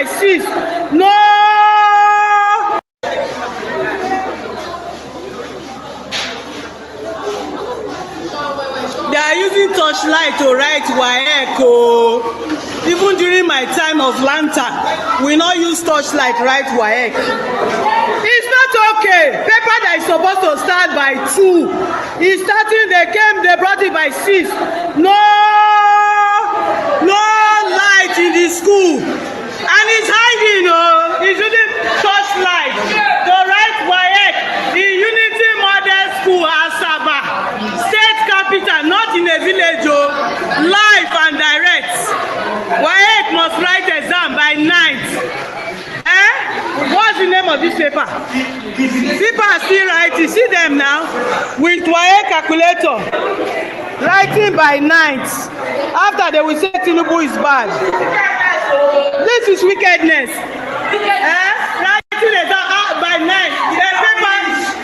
by 6. No! They are using torchlight to write WAEC. Even during my time of lantern, we not use torchlight write WAEC. It's not okay. Paper that is supposed to start by 2 is starting. They brought it by 6. No light in the school, and it's hiding. It's using torchlight to write WAEC in Unity Model School, Asaba, state capital, not in a village. Live and direct. WAEC must write exam by night. What's the name of this paper? People are still writing. See them now with WAEC calculator, writing by night. After they will say Tinubu is bad. This is wickedness. Writing exam by night.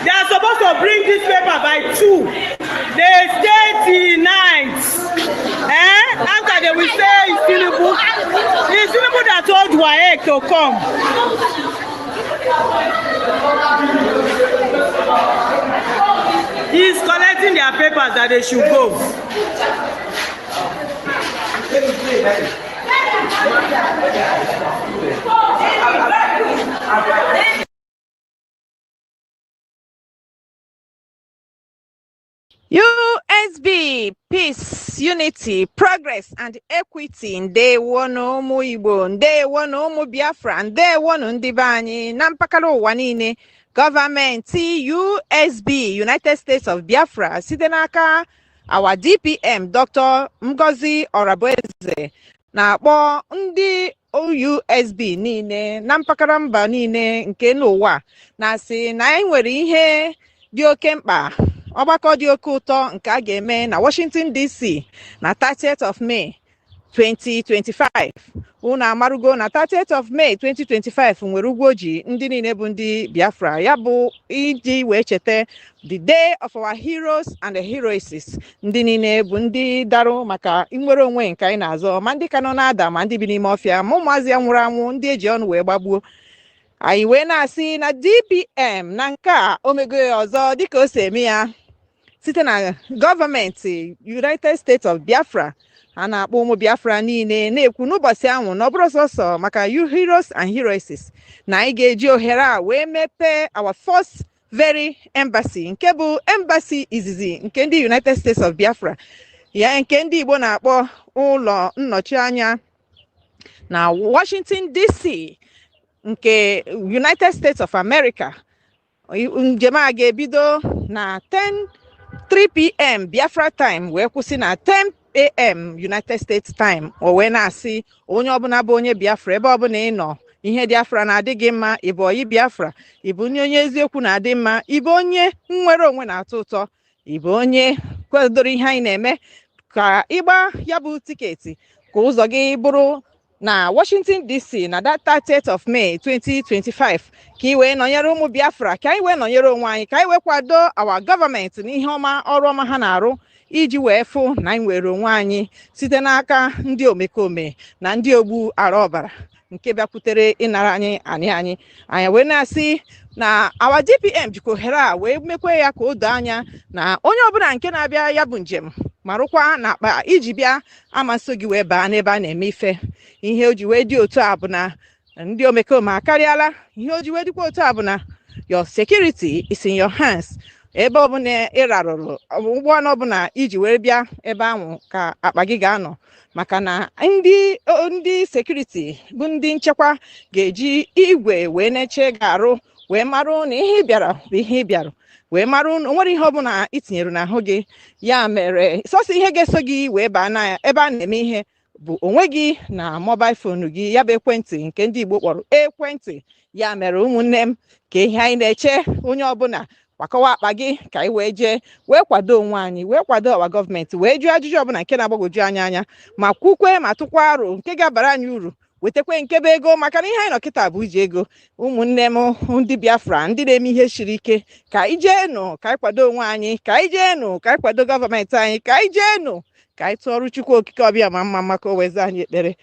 They are supposed to bring this paper by 2. They stay till night. After they will say it's Tinubu. It's Tinubu that told WAEC to come. He's collecting their papers that they should go. USB, peace, unity, progress, and equity. Ndewo no ụmụ Igbo, ndewo no ụmụ Biafra, ndewo no ndị be anyị na mpaghara ụwa niile. Gọọmenti USB, United States of Biafra, site n'aka our DPM, Dr. Ngozi Orabueze, na-akpọ ndị USB niile na mpaghara mba niile nke n'ụwa, na-asị na anyị nwere ihe dị oke mkpa, ọgbakọ dị oke ụtọ nke a ga-eme na Washington DC na 30th of May 2025. Unu amarugo na 30th of May 2025 nwere ugwu oji ndị niile bụ ndị Biafra, ya bụ iji wee cheta the day of our heroes and the heroesses. Ndị niile bụ ndị darụ maka inwere onwe nke anyị na-azọ, ma ndị ka nọ na-ada ma ndị bi n'ime ọfịa, ma ụmụazị ya nwụrụ anwụ, ndị eji ọnụ wee gbagbuo. Anyị wee na-asị na DPM na nke a omego ya ọzọ dịka o si eme ya site na gọọmenti United States of Biafra. A na-akpọ ụmụ Biafra niile na-ekwu n'ụbọchị ahụ na ọ bụrụ sọsọ maka heroes and heroesses na anyị ga-eji ohere a wee mepee our first very embassy, nke bụ embassy izizi nke ndị United States of Biafra, ya nke ndị Igbo na-akpọ ụlọ nnọchi anya na Washington DC nke United States of America. Njem a ga-ebido na 3 p.m. Biafra time wee kwụsị na 10 a.m. United States time. O wee na-asị onye ọbụla bụ onye Biafra, ebe ọbụla ị nọ, ihe Biafra na-adị gị mma, ịbụ oyi Biafra, ịbụ onye eziokwu na-adị mma, ịbụ onye nnwere onwe na-atọ ụtọ, ịbụ onye kwadoro ihe anyị na-eme, ka ịgba ya bụ tiketi ka ụzọ gị bụrụ na Washington DC na that 30th of May 2025, ka ị wee nọnyere ụmụ Biafra, ka anyị wee nọnyere onwe anyị, ka anyị wee kwado our gọọmenti n'ihe ọma, ọrụ ọma ha na-arụ, iji wee fụ na anyị nwere onwe anyị site n'aka ndị omekome na ndị ogbu ara ọbara nke bịakwutere ịnara anyị wee na-asị na our DPM jikwa ohere a wee mekwe ya ka o doo anya na onye ọbụla nke na-abịa ya bụ njem marụkwa na akpa iji bịa amasị gị wee baa n'ebe a na-eme ife. Ihe o ji wee dị otu a bụ na ndị omekome akarịala. Ihe o ji wee dịkwa otu a bụ na your security is in your hands. Ebe ọbụla ị rarụrụ ụgbọala ọbụla iji wee bịa ebe ahụ ka akpa gị ga-anọ, maka na ndị sekuriti bụ ndị nchekwa ga-eji igwe wee na-eche ga-arụ wee marụ na ihe ị bịara bụ ihe ị bịara, wee marụ na o nwere ihe ọbụla itinyere n'ahụ gị. Ya mere sọsọ ihe ga-eso gị wee baa na ebe a na-eme ihe bụ onwe gị na mobile phone gị, ya bụ ekwentị nke ndị Igbo kpọrọ ekwentị. Ya mere ụmụnne m, ka ihe anyị na-eche onye ọbụla kwakọwa akpa gị ka anyị wee jee wee kwado onwe anyị, wee kwado ọwa gọọmenti, wee jụọ ajụjụ ọbụla nke na-agbagwoju anya ma kwukwe ma tụkwa aro nke ga-abara anyị uru, wetakwe nke bụ ego, maka na ihe anyị nọ kịta bụ iji ego. Ụmụnne m ndị Biafra, ndị na-eme ihe siri ike, ka anyị jeenụ ka anyị kwado onwe anyị, ka anyị jeenụ ka anyị kwado gọọmenti anyị, ka anyị jeenụ ka anyị tụọrụ Chukwu okike ọbịa ma mma maka o weze anyị ekpere.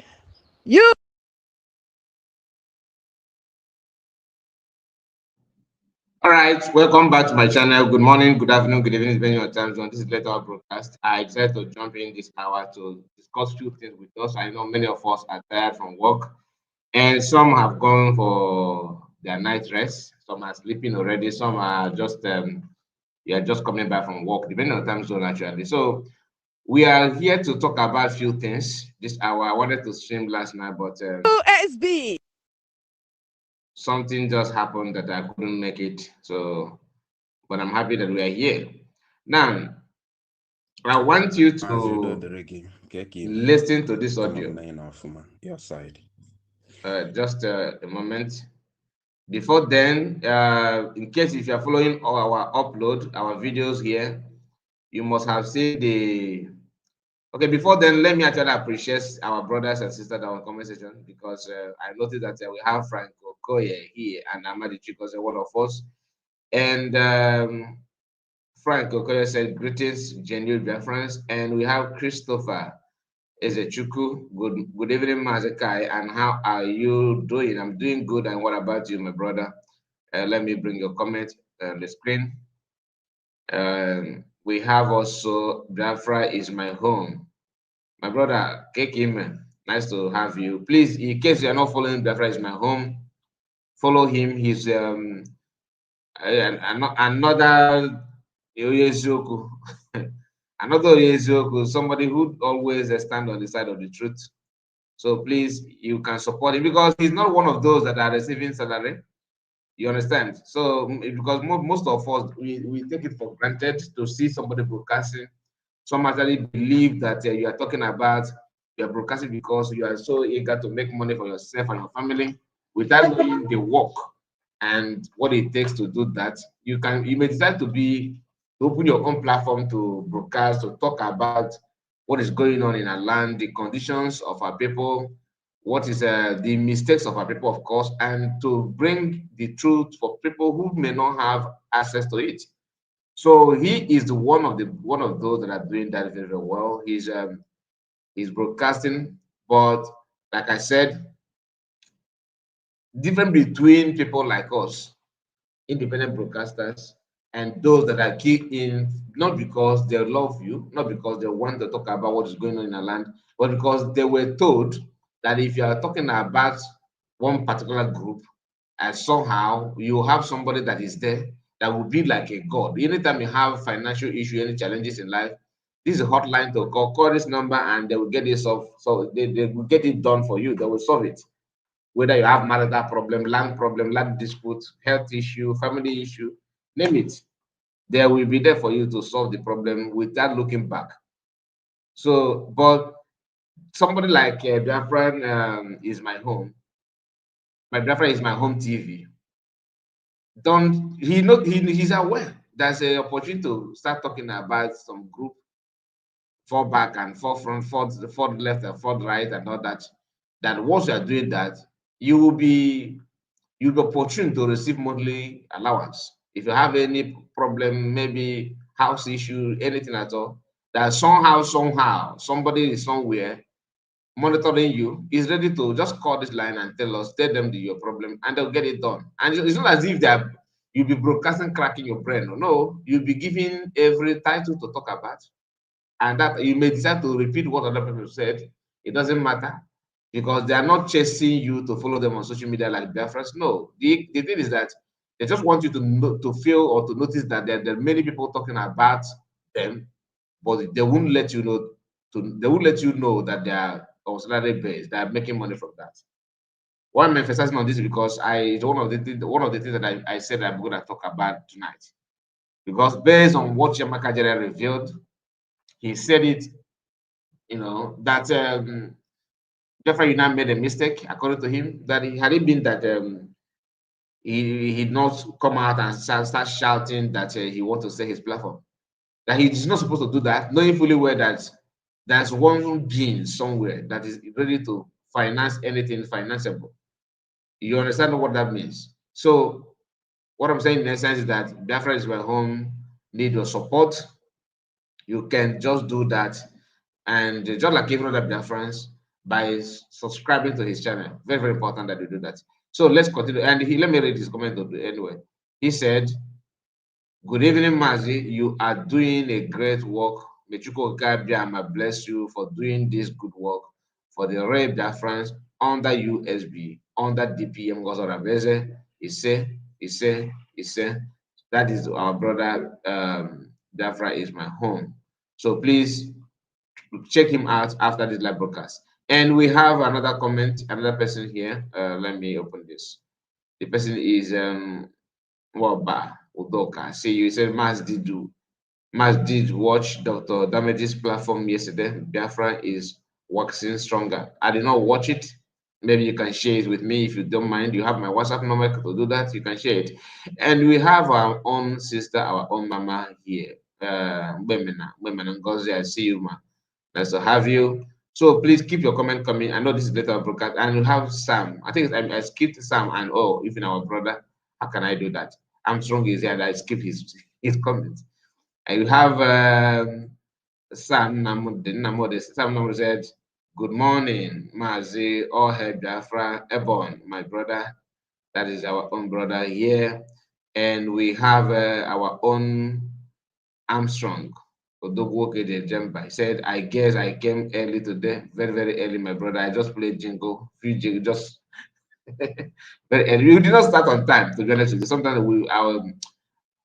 All right, welcome back to my channel. Good morning, good afternoon, good evening, depending on your time zone. This is later broadcast. I decided to jump in this hour to discuss few things with us. I know many of us are tired from work, and some have gone for their night rest. Some are sleeping already. Some are just you are just coming back from work, depending on time zone actually. So we are here to talk about few things this hour. I wanted to stream last night, but USB. something just happened that I couldn't make it. So, but I'm happy that we are here. Now, I want you to listen to this audio. Your side. Just a moment. Before then, in case if you are following our upload, our videos here, you must have seen the. Okay, before then, let me actually appreciate our brothers and sisters that are on comment section because I noticed that we have Frank Okoye here and Amadi Chikose, one of us. And Frank Okoye said, greetings, genuine Biafrans. And we have Christopher Ezechuku. Good evening, Mazekai. And how are you doing? I'm doing good. And what about you, my brother? Let me bring your comment on the screen. We have also Biafra is my home. My brother, Kekim, nice to have you. Please, in case you are not following Biafra is my home, follow him. He's another Oyezoku. Another Oyezoku, somebody who always stand on the side of the truth. So please, you can support him because he's not one of those that are receiving salary. You understand? So because most of us we take it for granted to see somebody broadcasting. Some actually believe that you are talking about you are broadcasting because you are so eager to make money for yourself and your family without knowing the work and what it takes to do that. You may decide to open your own platform to broadcast, to talk about what is going on in our land, the conditions of our people, what is the mistakes of our people, of course, and to bring the truth for people who may not have access to it. So he is one of those that are doing that very, very well. He's broadcasting, but like I said, different between people like us, independent broadcasters, and those that are keyed in not because they love you, not because they want to talk about what is going on in our land, but because they were told that if you are talking about one particular group, and somehow you have somebody that is there that will be like a god. Anytime you have financial issue, any challenges in life, this is a hotline to call. Call this number and they will get it solved. So they will get it done for you. They will solve it. Whether you have marital problem, land dispute, health issue, family issue, name it. They will be there for you to solve the problem without looking back. So, but somebody like Biafran is my home. My Biafran is my home TV. Don't he know he's aware there's an opportunity to start talking about some group fall back and fall front, fall left and fall right and all that. That once you are doing that, you will be you'll be opportune to receive monthly allowance. If you have any problem, maybe house issue, anything at all, that somehow, somebody is somewhere monitoring you is ready to just call this line and tell them your problem, and they'll get it done. And it's not as if you'll be broadcasting, cracking your brain. No, you'll be given every title to talk about, and that you may decide to repeat what other people said. It doesn't matter because they are not chasing you to follow them on social media like Biafrans. No, the thing is that they just want you to feel or to notice that there are many people talking about them, but they won't let you know they won't let you know that they are on salary base, they are making money from that. Why I'm emphasizing on this is because one of the things that I said I'm going to talk about tonight. Because based on what Yamaka Jere revealed, he said it, that Jeffrey Una made a mistake, according to him, that he had it been that he'd not come out and start shouting that he wants to sell his platform. That he is not supposed to do that, knowing fully well that there's one being somewhere that is ready to finance anything financeable. You understand what that means? So what I'm saying in essence is that Biafra is my home, need your support. You can just do that. And just like every other Biafrans, by subscribing to his channel. Very, very important that you do that. So let's continue. And let me read his comment anyway. He said, "Good evening, Mazi. You are doing a great work. May Chukwuka Biama bless you for doing this good work for the Red Biafrans under USB, under DPM Gozorabeze. He said, that is our brother. Biafra is my home. So please check him out after this live broadcast." And we have another comment, another person here. Let me open this. The person is Waba Udoka. See, you said Mas did watch Dr. Damage's platform yesterday. Biafra is waxing stronger. I did not watch it. Maybe you can share it with me if you don't mind. You have my WhatsApp number to do that. You can share it. And we have our own sister, our own mama here. Women Ngozi, I see you, ma. Nice to have you. So please keep your comment coming. I know this is later broadcast. And we have Sam. I think I skipped Sam and even our brother. How can I do that? Armstrong is here and I skip his comments. And you have Sam Namode. Sam Namode said, "Good morning, Mazi, Ohe Biafra, Ebon, my brother." That is our own brother here. And we have our own Armstrong. He said, "I guess I came early today, very, very early, my brother. I just played jingle, few jingle, just very early. We did not start on time, to be honest with you. Sometimes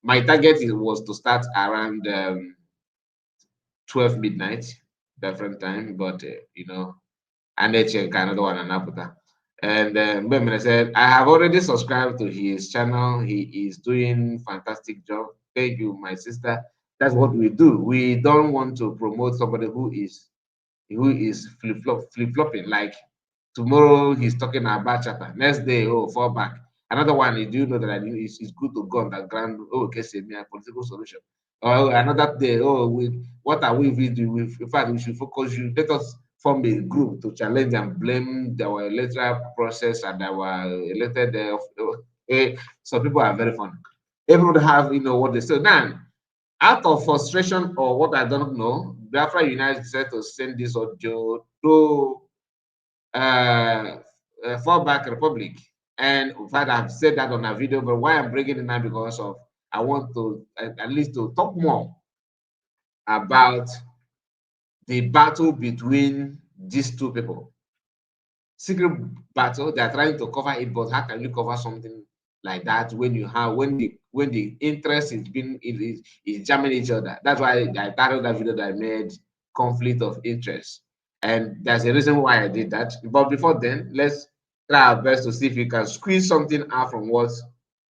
my target was to start around 12 midnight, different time, but and then check another one and after. And Mbemene said, "I have already subscribed to his channel. He is doing fantastic job. Thank you, my sister. That's what we do. We don't want to promote somebody who is flip-flopping. Like tomorrow he's talking about chapter. Next day, fall back. Another one, do you know that it's good to go underground? Oh, okay, say me a political solution. Or another day, what are we doing? In fact, we should focus. Let us form a group to challenge and blame our electoral process and our elected. Some people are very funny. Everyone have what they say. Now, out of frustration or what I don't know, Biafra United decided to send this audio to uh, Fallback Republic. And in fact, I've said that on a video, but why I'm bringing it now because of I want to at least to talk more about the battle between these two people. Secret battle, they are trying to cover it, but how can you cover something like that when you have when the interest is jamming each other? That's why I titled that video that I made conflict of interest. And there's a reason why I did that. But before then, let's try our best to see if we can squeeze something out from what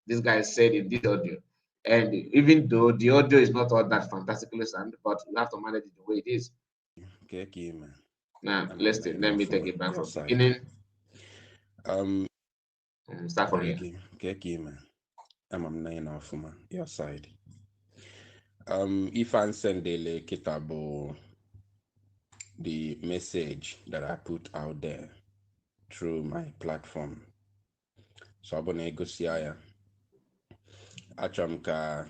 this guy said in this audio. And even though the audio is not all that fantastically sound, but you have to manage it the way it is. Okay, man. Now, let me take it back from the beginning. Start from here. Okay, man. I'm nine off, man. Your side. If I send the kitabo, the message that I put out there through my platform. So I'm gonna go see ya. Achamka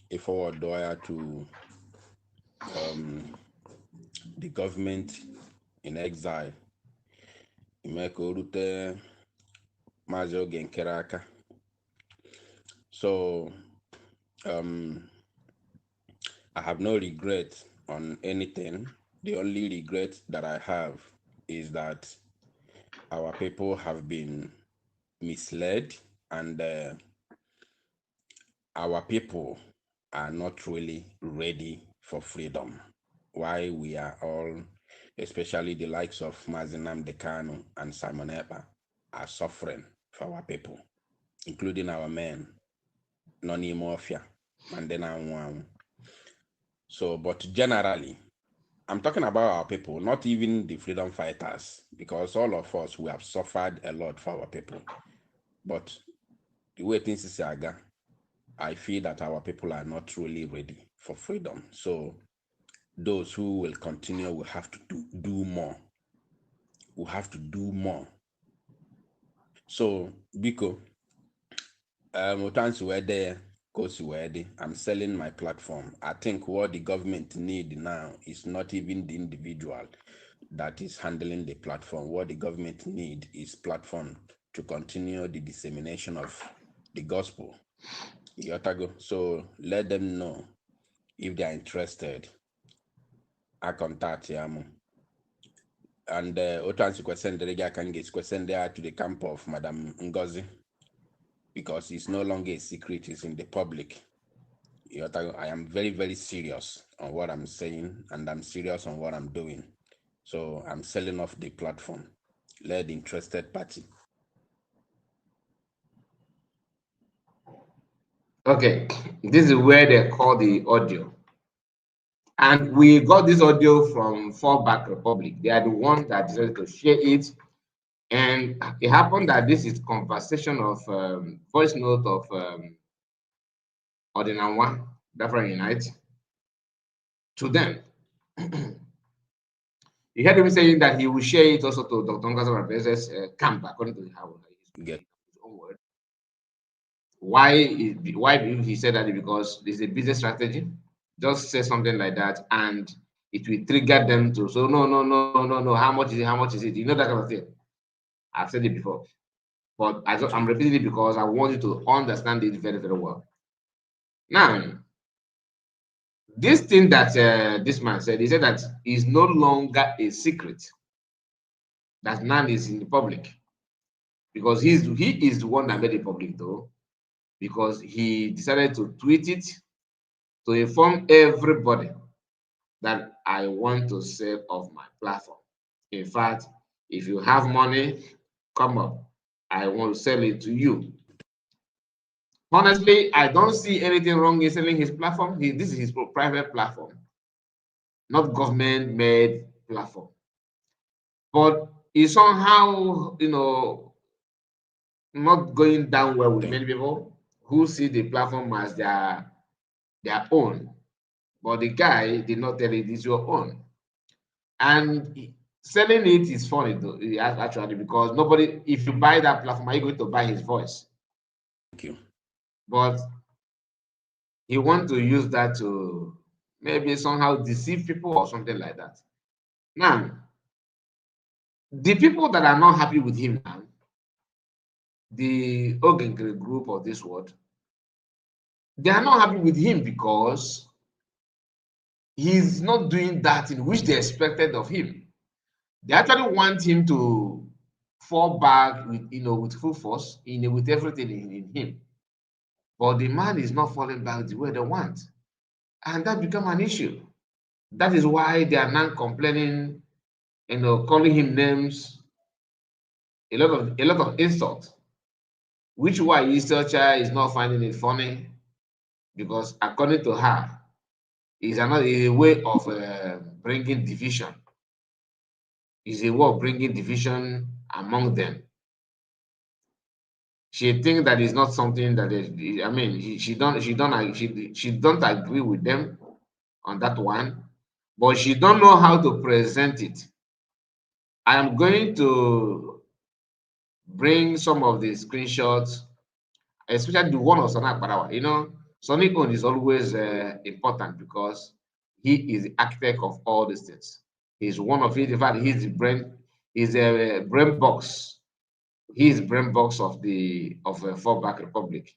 if forward to the government in exile. Imeko rute mazo genkeraka. So I have no regret on anything. The only regret that I have is that our people have been misled and our people are not really ready for freedom. Why we are all, especially the likes of Mazinam Dekano and Simon Epa, are suffering for our people, including our men, Noni Mafia, Mandena Nwan. So, but generally, I'm talking about our people, not even the freedom fighters, because all of us, we have suffered a lot for our people. But the way things is aga, I feel that our people are not truly ready for freedom. So those who will continue will have to do more. We have to do more. So, Biko, were there, I'm selling my platform. I think what the government need now is not even the individual that is handling the platform. What the government need is platform to continue the dissemination of the gospel Yotago. So let them know if they are interested. I contact them. And Otansi question the Rega can get question there to the camp of Madam Ngozi, because it's no longer a secret, it's in the public. I am very, very serious on what I'm saying, and I'm serious on what I'm doing. So I'm selling off the platform. Let the interested party. Okay, this is where they call the audio. And we got this audio from Fallback Republic. They are the ones that decided to share it. And it happened that this is conversation of voice note of Ordinanwa, different Nght, to them. You heard him saying that he will share it also to Dr. Ngozi Rabese's camp, according to his own word. Why he said that? Because it's a business strategy. Just say something like that, and it will trigger them to, so no. How much is it? How much is it? You know, that kind of thing. I've said it before, but I'm repeating it because I want you to understand it very, very well. Now, this thing that this man said, he said that is no longer a secret. That none is in the public, because he is the one that made it public, though, because he decided to tweet it to inform everybody that I want to sell off my platform. In fact, if you have money, come up. I want to sell it to you. Honestly, I don't see anything wrong in selling his platform. This is his private platform, not government-made platform. But it's somehow, not going down well with many people who see the platform as their own. But the guy did not tell it it's your own. And selling it is funny, though, actually, because nobody, if you buy that platform, are you going to buy his voice? Thank you. But he wants to use that to maybe somehow deceive people or something like that. Now, the people that are not happy with him now, the Ogengre group of this world, they are not happy with him because he's not doing that in which they expected of him. They actually want him to fall back with, with full force, with everything in him. But the man is not falling back the way they want. And that become an issue. That is why they are now complaining, calling him names, a lot of insults. Which why researcher is not finding it funny, because according to her, is a way of bringing division. Is a way of bringing division among them. She thinks that is not something that is, I mean, she don't agree with them on that one, but she don't know how to present it. I am going to bring some of the screenshots, especially the one of Sana Akparawa. Sonny own is always important because he is the architect of all these things. He's one of it. In fact, he's the brain. He's a brain box. He's brain box of Fallback Republic.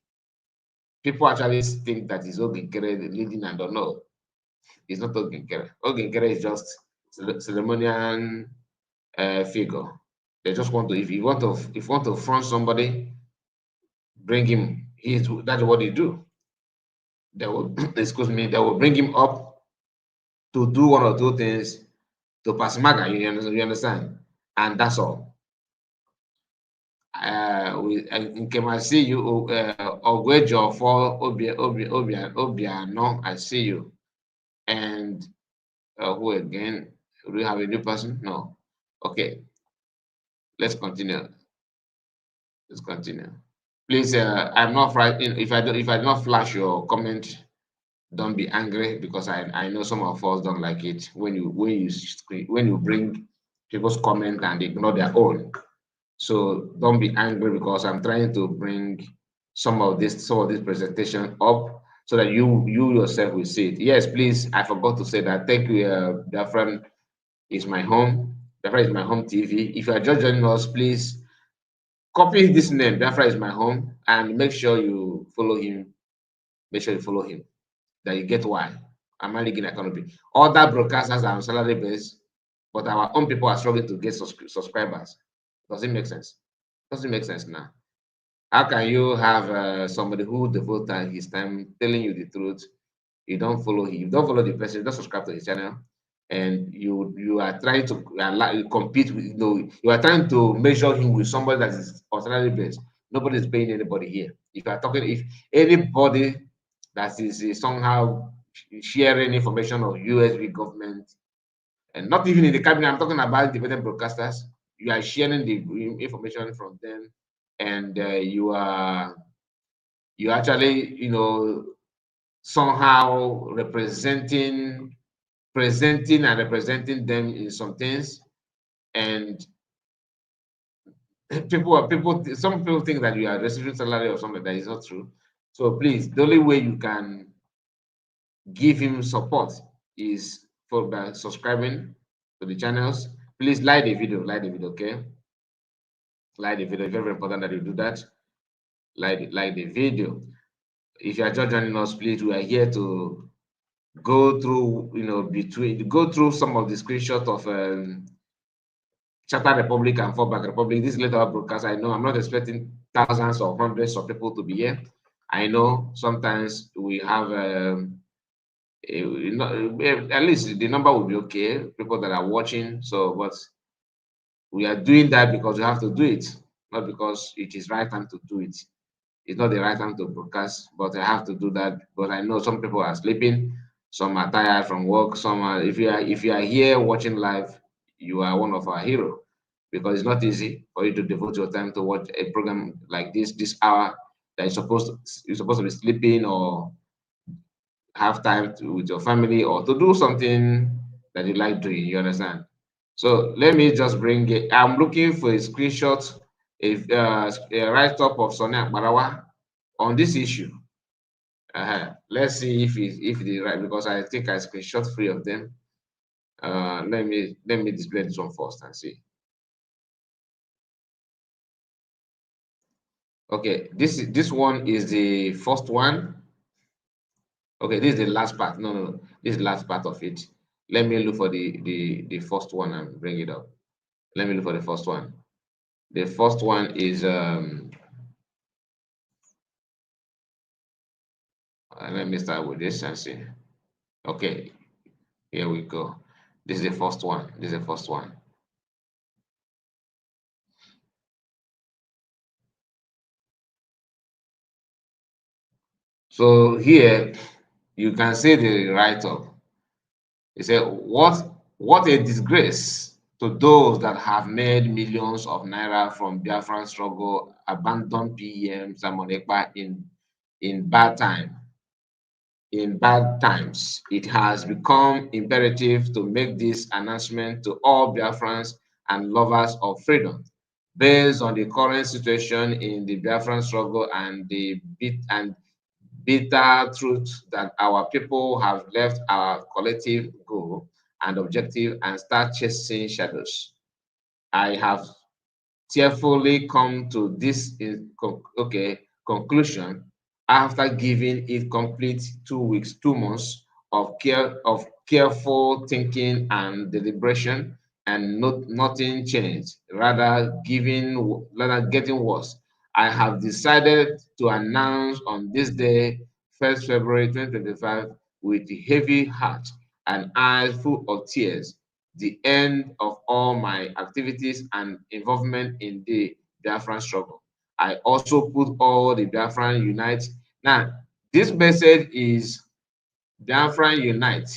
People actually think that he's Oginkere leading, and don't know. It's not Oginkere. Oginkere is just ceremonial figure. They just want to, if you want to front somebody, bring him. That's what they do. They will excuse me. They will bring him up to do one or two things to pass maga. You understand? And that's all. I see you, Ogwejo for Obiano. I see you. And who again? Do we have a new person? No. Okay. Let's continue. Let's continue. Please, I'm not frightened. If I do not flash your comment, don't be angry, because I know some of us don't like it when you bring people's comment and ignore their own. So don't be angry, because I'm trying to bring some of this presentation up so that you yourself will see it. Yes, please. I forgot to say that. Thank you, Biafran is my home. Biafran is my home TV. If you are just joining us, please copy this name, Biafra is my home, and make sure you follow him. Make sure you follow him. That you get why. I'm not leaking economy. Other broadcasters are on salary base, but our own people are struggling to get subscribers. Does it make sense? Doesn't make sense now. How can you have somebody who devotes his time telling you the truth? You don't follow him, you don't follow the person, you don't subscribe to his channel, and you are trying to compete with, you are trying to measure him with somebody that is on salary base. Nobody is paying anybody here. If you are talking, if anybody that is somehow sharing information of USB government, and not even in the cabinet, I'm talking about independent broadcasters, you are sharing the information from them, and you actually, somehow presenting and representing them in some things, and some people think that you are receiving salary or something. That is not true. So please, the only way you can give him support is by subscribing to the channels. Please like the video, okay? Like the video, very important that you do that. Like the video. If you are just joining us, please, we are here to go through, go through some of the screenshots of Chatter Republic and Fallback Republic. This later broadcast, I know I'm not expecting thousands or hundreds of people to be here. I know sometimes we have, at least the number will be okay, people that are watching. So, but we are doing that because we have to do it, not because it is right time to do it. It's not the right time to broadcast, but I have to do that. But I know some people are sleeping, some are tired from work. Some are, if you are here watching live, you are one of our heroes, because it's not easy for you to devote your time to watch a program like this hour that you're supposed to be sleeping, or have time with your family, or to do something that you like doing. You understand? So let me just bring it. I'm looking for a screenshot, a write-up of Sonia Barawa on this issue. Let's see if it is right, because I think I screenshot 3 of them. Let me display this one first and see. Okay, this one is the first one. Okay, this is the last part. No, this is the last part of it. Let me look for the first one and bring it up. Let me look for the first one. The first one is let me start with this and see. Okay, here we go. This is the first one. This is the first one. So here you can see the write-up. It said, what a disgrace to those that have made millions of naira from Biafran struggle, abandon PM Simon Ekpa in bad time. In bad times, it has become imperative to make this announcement to all Biafrans and lovers of freedom. Based on the current situation in the Biafran struggle and the bitter truth that our people have left our collective goal and objective and start chasing shadows, I have tearfully come to this conclusion after giving it complete 2 weeks, 2 months of careful thinking and deliberation, and nothing changed. Rather getting worse. I have decided to announce on this day, 1st February 2025, with a heavy heart and eyes full of tears, the end of all my activities and involvement in the Biafran struggle. I also put all the Biafran Unite. Now, this message is Biafran Unite,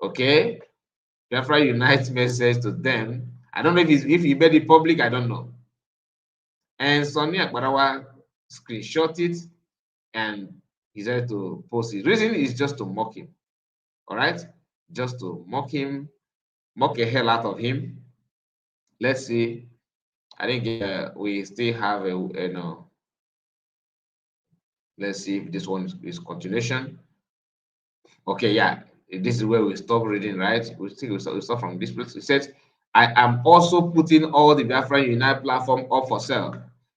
okay? Biafran Unite message to them. I don't know if he made it public, I don't know. And Sonny Akbarawa screenshot it and he said to post it. Reason is just to mock him, all right? Just to mock him, mock the hell out of him. Let's see. I think we still have let's see if this one is continuation. Okay, yeah, this is where we stop reading, right? We start from this place. It says, I am also putting all the Biafran Unite platform up for sale.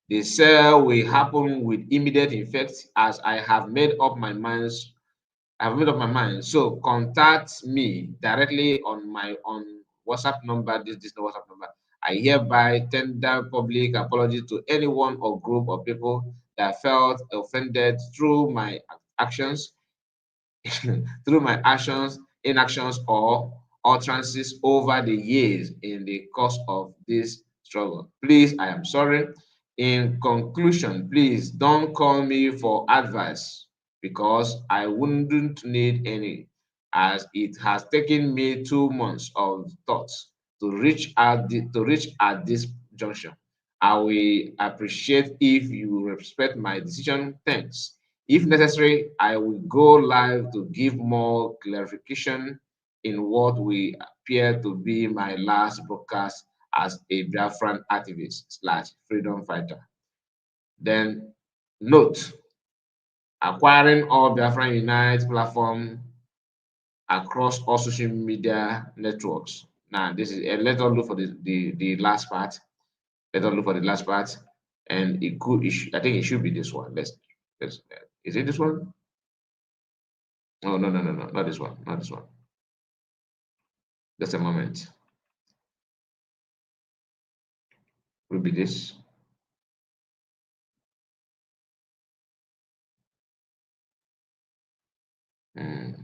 The sale will happen with immediate effect as I have made up my mind. So contact me directly on my WhatsApp number. This is the WhatsApp number. I hereby tender public apology to anyone or group of people that felt offended through my actions through my actions, inactions, or utterances over the years in the course of this struggle. Please, I am sorry. In conclusion, please don't call me for advice because I wouldn't need any, as it has taken me 2 months of thoughts to reach at this junction. I will appreciate if you respect my decision. Thanks. If necessary, I will go live to give more clarification in what will appear to be my last broadcast as a Biafran activist slash freedom fighter. Then note, acquiring all Biafran Unite platform across all social media networks. Now, this is let us look for the last part. Let us look for the last part, and I think it should be this one. Let's is it this one? Oh, no, not this one, not this one. Just a moment. Will be this. Mm.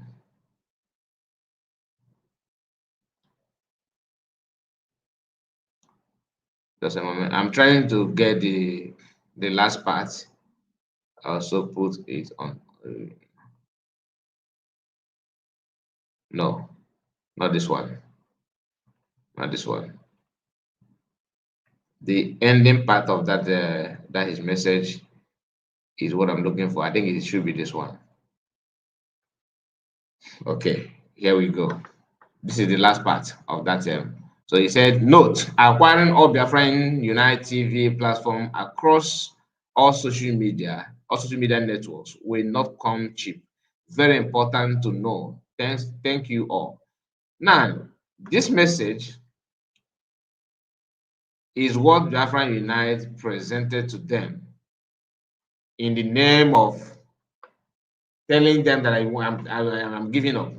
Just a moment. I'm trying to get the last part. I also put it on. No, not this one. Not this one. The ending part of that his message is what I'm looking for. I think it should be this one. Okay, here we go. This is the last part of that. So he said, note, acquiring all Biafran Unite TV platform across all social media networks will not come cheap. Very important to know. Thank you all. Now, this message is what Biafran Unite presented to them in the name of telling them that I'm giving up.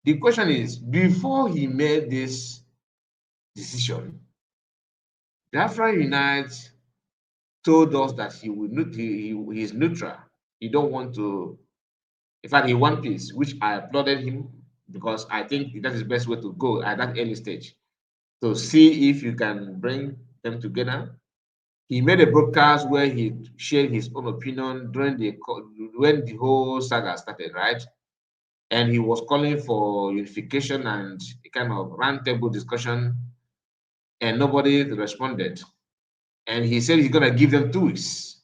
The question is, before he made this decision, Biafra Unite told us that he is neutral. He don't want to. In fact, he want peace, which I applauded him because I think that is the best way to go at that early stage to see if you can bring them together. He made a broadcast where he shared his own opinion when the whole saga started, right? And he was calling for unification and a kind of roundtable discussion, and nobody responded. And he said he's gonna give them 2 weeks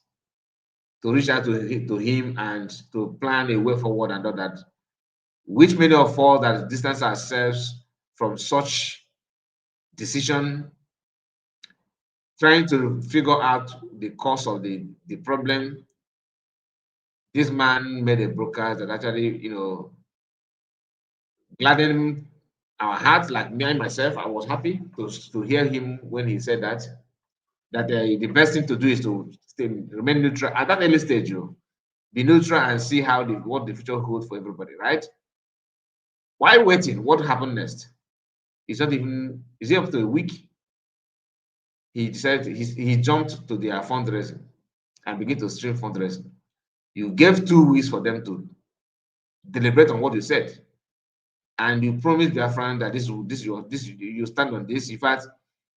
to reach out to him and to plan a way forward and all that, which many of us that distance ourselves from such decision, trying to figure out the cause of the problem. This man made a broadcast that actually, gladdened our hearts, like me and myself. I was happy to hear him when he said that the best thing to do is to remain neutral at that early stage. Be neutral and see what the future holds for everybody, right? While waiting, what happened next? It's not even, is it up to a week? He decided he jumped to their fundraising and began to stream fundraising. You gave 2 weeks for them to deliberate on what you said, and you promised their friend that you stand on this. In fact,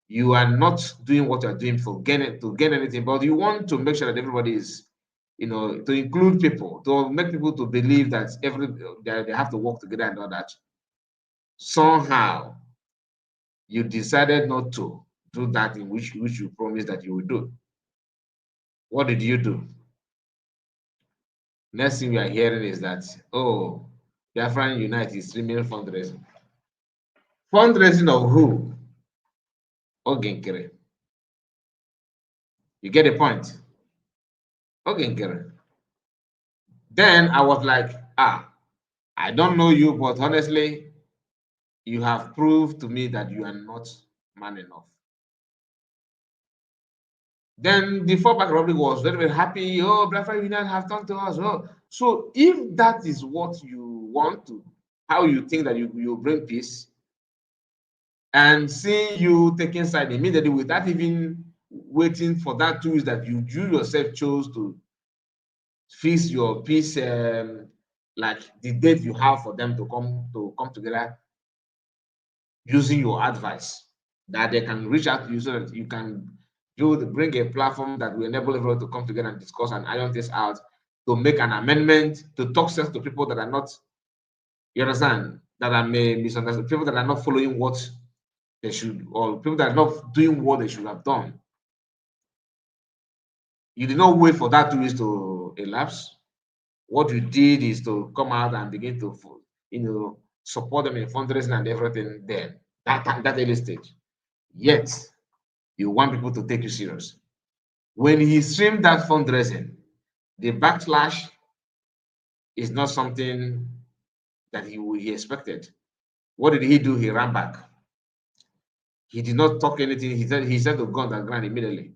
you are not doing what you are doing to gain anything, but you want to make sure that everybody is, to include people, to make people to believe that they have to work together and all that. Somehow, you decided not to do that in which you promised that you would do. What did you do? Next thing we are hearing is that, oh, Biafran Unite is streaming fundraising. Fundraising of who? Ogenkere. You get the point? Ogenkere. Then I was like, I don't know you, but honestly, you have proved to me that you are not man enough. Then the fallback Republic was very, very happy. Oh, Biafra United have turned to us. Oh, so if that is what you want to, how you think that you bring peace, and seeing you taking side immediately without even waiting for that 2 weeks that you yourself chose to fix your peace, like the date you have for them to come together, using your advice, that they can reach out to you so that you can bring a platform that will enable everyone to come together and discuss and iron this out, to make an amendment, to talk sense to people that are not, you understand, that are may misunderstand, people that are not following what they should, or people that are not doing what they should have done. You did not wait for that 2 weeks to elapse. What you did is to come out and begin to, support them in fundraising and everything then, that early stage. Yet, you want people to take you serious. When he streamed that fundraising, the backlash is not something that he expected. What did he do? He ran back. He did not talk anything. He said to go on the ground immediately.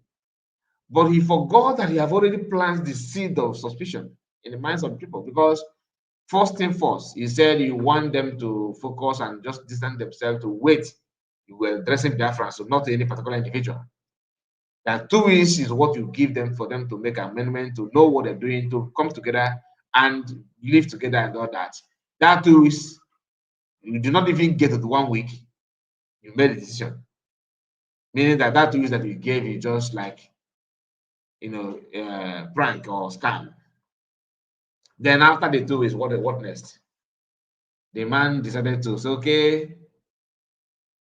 But he forgot that he have already planted the seed of suspicion in the minds of people, because first thing first, he said you want them to focus and just distance themselves to wait. You were addressing Biafra, so not any particular individual. That 2 weeks is what you give them for them to make amendment, to know what they're doing, to come together and live together and all that. That 2 weeks, you do not even get to the 1 week, you made a decision. Meaning that 2 weeks that you gave is just like, prank or scam. Then after the 2 weeks, what next? The man decided to say, okay,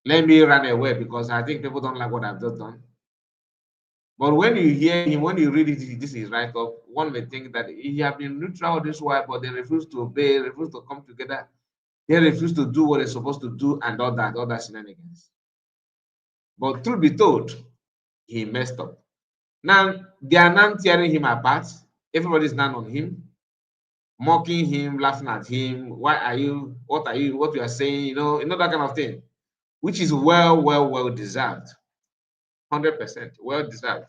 let me run away because I think people don't like what I've just done. But when you hear him, when you read it, this is right up, one may think that he have been neutral this way, but they refuse to obey, refuse to come together, they refuse to do what they're supposed to do, and all that shenanigans. But truth be told, he messed up. Now they are now tearing him apart. Everybody's now on him, mocking him, laughing at him. Why are you? What are you? What you are saying? That kind of thing, which is well deserved, 100% well deserved.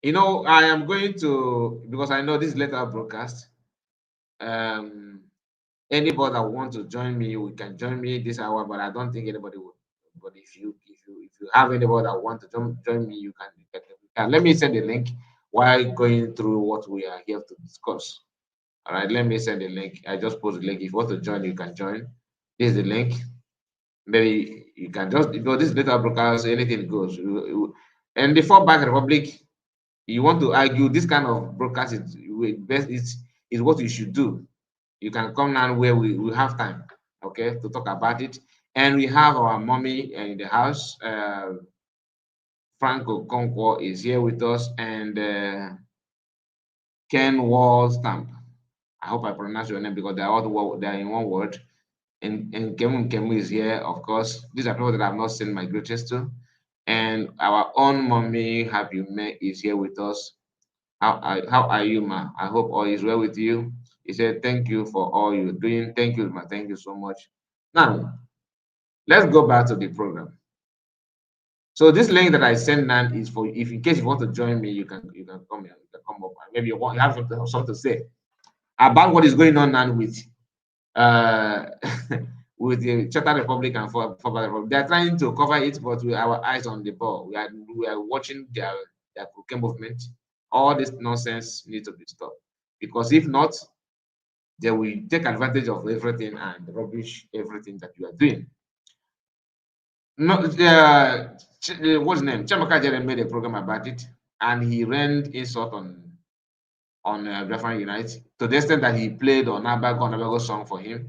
I am going to, because I know this is later broadcast. Anybody that want to join me, we can join me this hour, but I don't think anybody would. But if you have anybody that want to join me, you can. Let me send the link while going through what we are here to discuss. All right, let me send the link. I just post the link. If you want to join, you can join. This is the link. Maybe you can just, because this is later broadcast, anything goes. And the fallback Republic, you want to argue this kind of broadcast is what you should do. You can come now where we have time, okay, to talk about it. And we have our mommy in the house. Franco Conquo is here with us, and Ken Wallstamp. I hope I pronounce your name because they are in one word. And Kemu is here, of course. These are people that I've not seen my greatest to. And our own mommy, Happy May, is here with us. How are you, ma? I hope all is well with you. He said, thank you for all you're doing. Thank you, ma. Thank you so much. Now, let's go back to the program. So this link that I sent now is for, if in case you want to join me, you can come here, you can come up. Maybe you have something to say about what is going on now with with the Czech Republic and for Republic. They are trying to cover it, but with our eyes on the ball. We are watching their movement. All this nonsense needs to be stopped, because if not, they will take advantage of everything and rubbish everything that you are doing. No, what's his name? Chamaka Jere made a program about it, and he ran insult on Biafran Unite to the extent that he played on Abago song for him.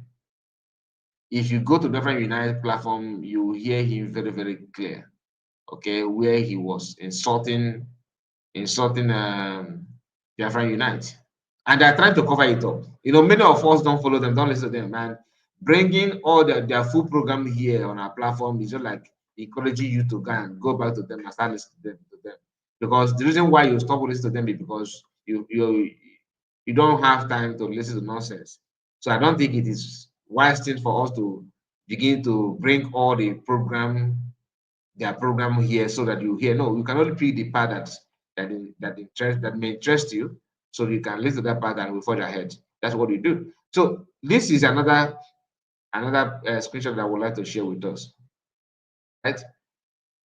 If you go to Biafran Unite platform, you will hear him very, very clear, okay, where he was insulting Biafran Unite. And they're trying to cover it up. Many of us don't follow them, don't listen to them, man. Bringing all their full program here on our platform is just like encouraging you to go back to them and start listening to them. Because the reason why you stop listening to them is because you don't have time to listen to nonsense. So I don't think it is wise thing for us to begin to bring all the program their program here so that you hear. No, you can only pick the part that may interest you, so you can listen to that part and we forge ahead. That's what we do. So this is another screenshot that I would like to share with us. Right,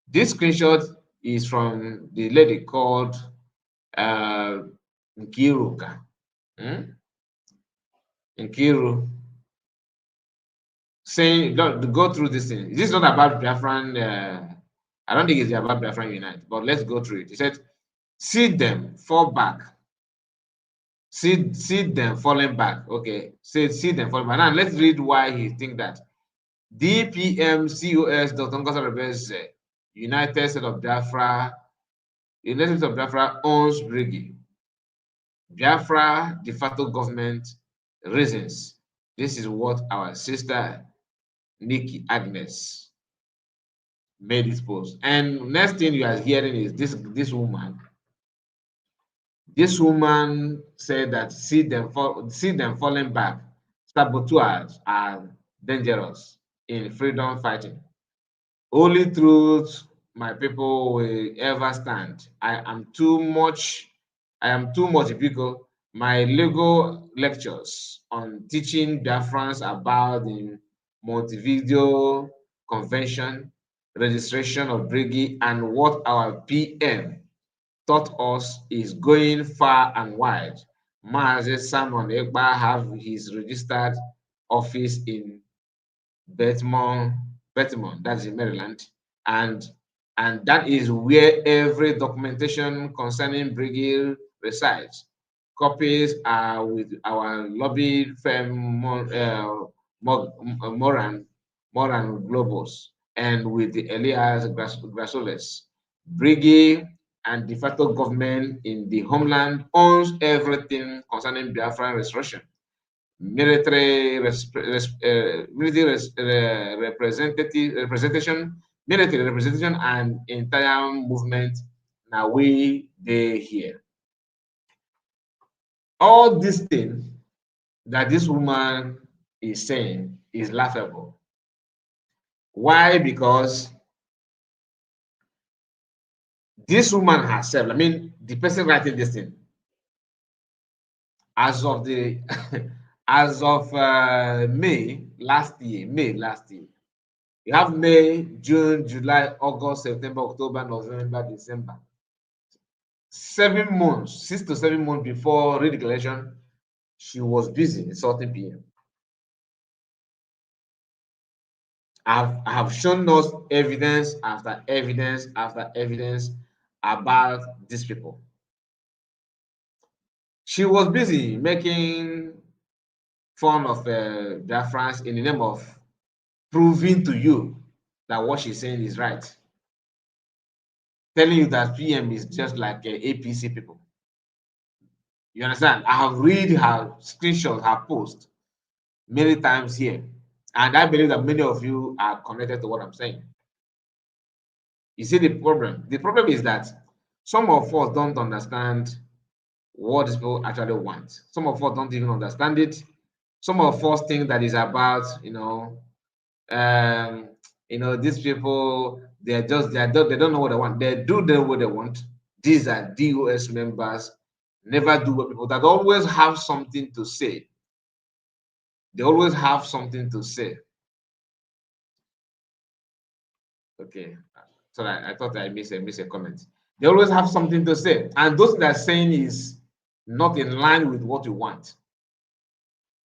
this screenshot is from the lady called Nkiruka. Nkiru, saying, go through this thing. This is not about Biafran. I don't think it's about Biafran Unite, but let's go through it. He said, see them fall back. See them falling back. Okay, see them falling back. Now let's read why he think that. DPM COS Dr. Ngozi Rebeze, United States of Biafra, United States of Biafra owns Briggy. Biafra de facto government reasons. This is what our sister Nikki Agnes made this post. And next thing you are hearing is this woman. This woman said that see them falling back. Saboteurs are dangerous in freedom fighting. Only truth my people will ever stand. I am too much because my legal lectures on teaching Biafrans about the Montevideo Convention, registration of Briggy, and what our PM taught us is going far and wide. Mazi Simon Ekpa have his registered office in Baltimore, that's in Maryland, and that is where every documentation concerning Brigade resides. Copies are with our lobby firm Moran Globus and with the Elias Grasoles. Brigade and de facto government in the homeland owns everything concerning Biafran restoration. Military representation, and entire movement. Now they here. All these things that this woman is saying is laughable. Why? Because this woman herself, I mean, the person writing this thing, as of the May last year, you have May, June, July, August, September, October, November, December. 7 months, 6 to 7 months before re-declaration, she was busy insulting PM. I have shown us evidence after evidence after evidence about these people. She was busy making fun of Biafrans in the name of proving to you that what she's saying is right. Telling you that PM is just like APC people. You understand? I have read her screenshots, her post many times here. And I believe that many of you are connected to what I'm saying. You see the problem? The problem is that some of us don't understand what these people actually want. Some of us don't even understand it. Some of us think that it's about, these people, they don't know what they want. They do know what they want. These are DOS members, never do what people that always have something to say. They always have something to say. Okay, so I thought I missed a comment. They always have something to say, and those that are saying is not in line with what you want.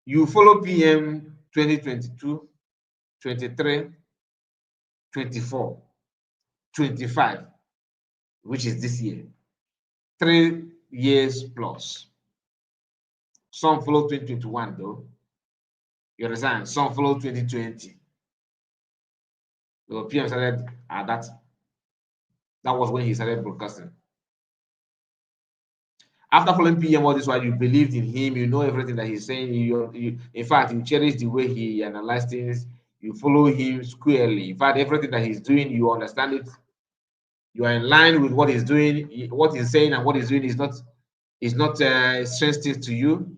You follow PM 2022, 23, 24, 25, which is this year, 3 years plus. Some follow 2021 though. You understand? Some follow 2020. The PM started at that was when he started broadcasting. After following PM all this while, you believed in him, you know everything that he's saying. In fact, you cherish the way he analyzes things. You follow him squarely. In fact, everything that he's doing, you understand it. You are in line with what he's doing. What he's saying and what he's doing is not sensitive to you.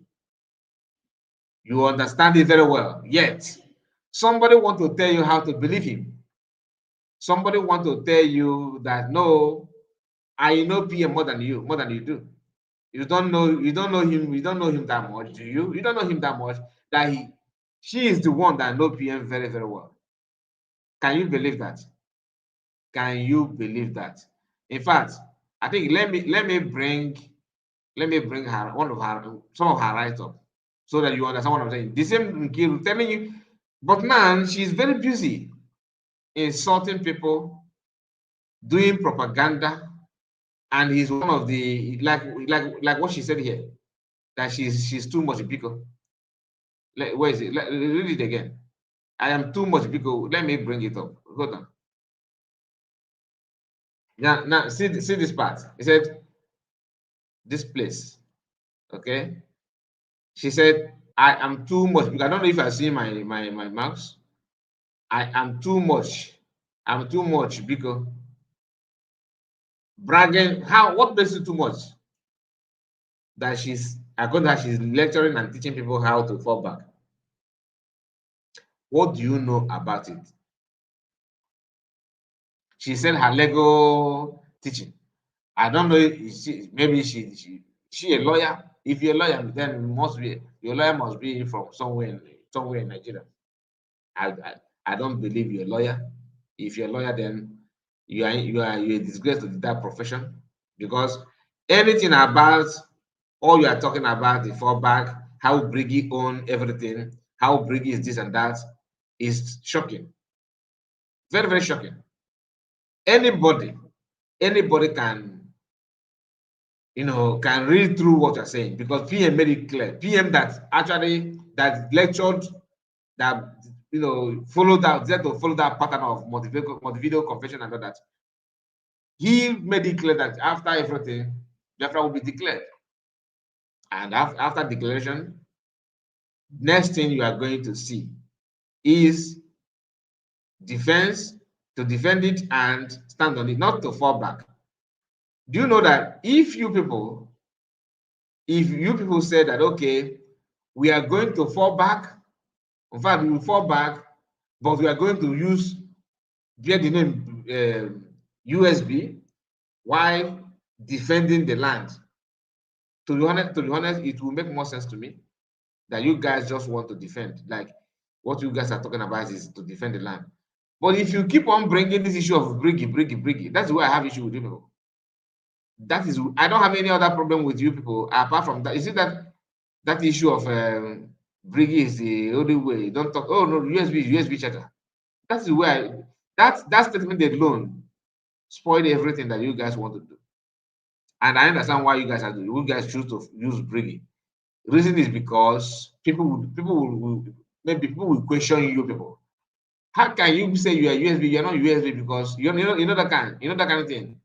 You understand it very well. Yet, somebody wants to tell you how to believe him. somebody want to tell you that no, I know PM more than you do. You don't know him, you don't know him that much, do you? You don't know him that much that she is the one that know PM very, very well. Can you believe that? Can you believe that? In fact, I think let me bring her some of her write-up so that you understand what I'm saying. The same Nkiru telling you, but now she's very busy insulting people, doing propaganda, and he's one of the like what she said here, that she's too much people. Where is it? Read it again. I am too much people. Let me bring it up. Hold on. Now see this part. He said this place. Okay. She said, I am too much. I don't know if I see my marks. I am too much. I'm too much because bragging. What makes it too much? That she's lecturing and teaching people how to fall back. What do you know about it? She said her Lego teaching. I don't know if maybe she a lawyer. If you're a lawyer, then your lawyer must be from somewhere in Nigeria. I don't believe you're a lawyer. If you're a lawyer, then you're a disgrace to that profession, because anything about all you are talking about, the fallback, how Briggy own everything, how Briggy is this and that, is shocking. Very, very shocking. Anybody can, can read through what you're saying, because PM made it clear. PM that lectured, that follow that pattern of Montevideo Convention and all that. He made it clear that after everything, Biafra will be declared. And after declaration, next thing you are going to see is defense, to defend it and stand on it, not to fall back. Do you know that if you people say that, okay, we are going to fall back, in fact, we will fall back, but we are going to bear the name USB while defending the land. To be honest, it will make more sense to me that you guys just want to defend. Like what you guys are talking about is to defend the land. But if you keep on bringing this issue of Briggy, that's why I have issue with you people. That is, I don't have any other problem with you people apart from that. You see that issue of Briggy is the only way. Don't talk. Oh no, USB charger. That's the way. That statement alone spoiled everything that you guys want to do. And I understand why you guys choose to use Briggy. The reason is because people will question you people. How can you say you are USB? You're not USB because you know that kind of thing.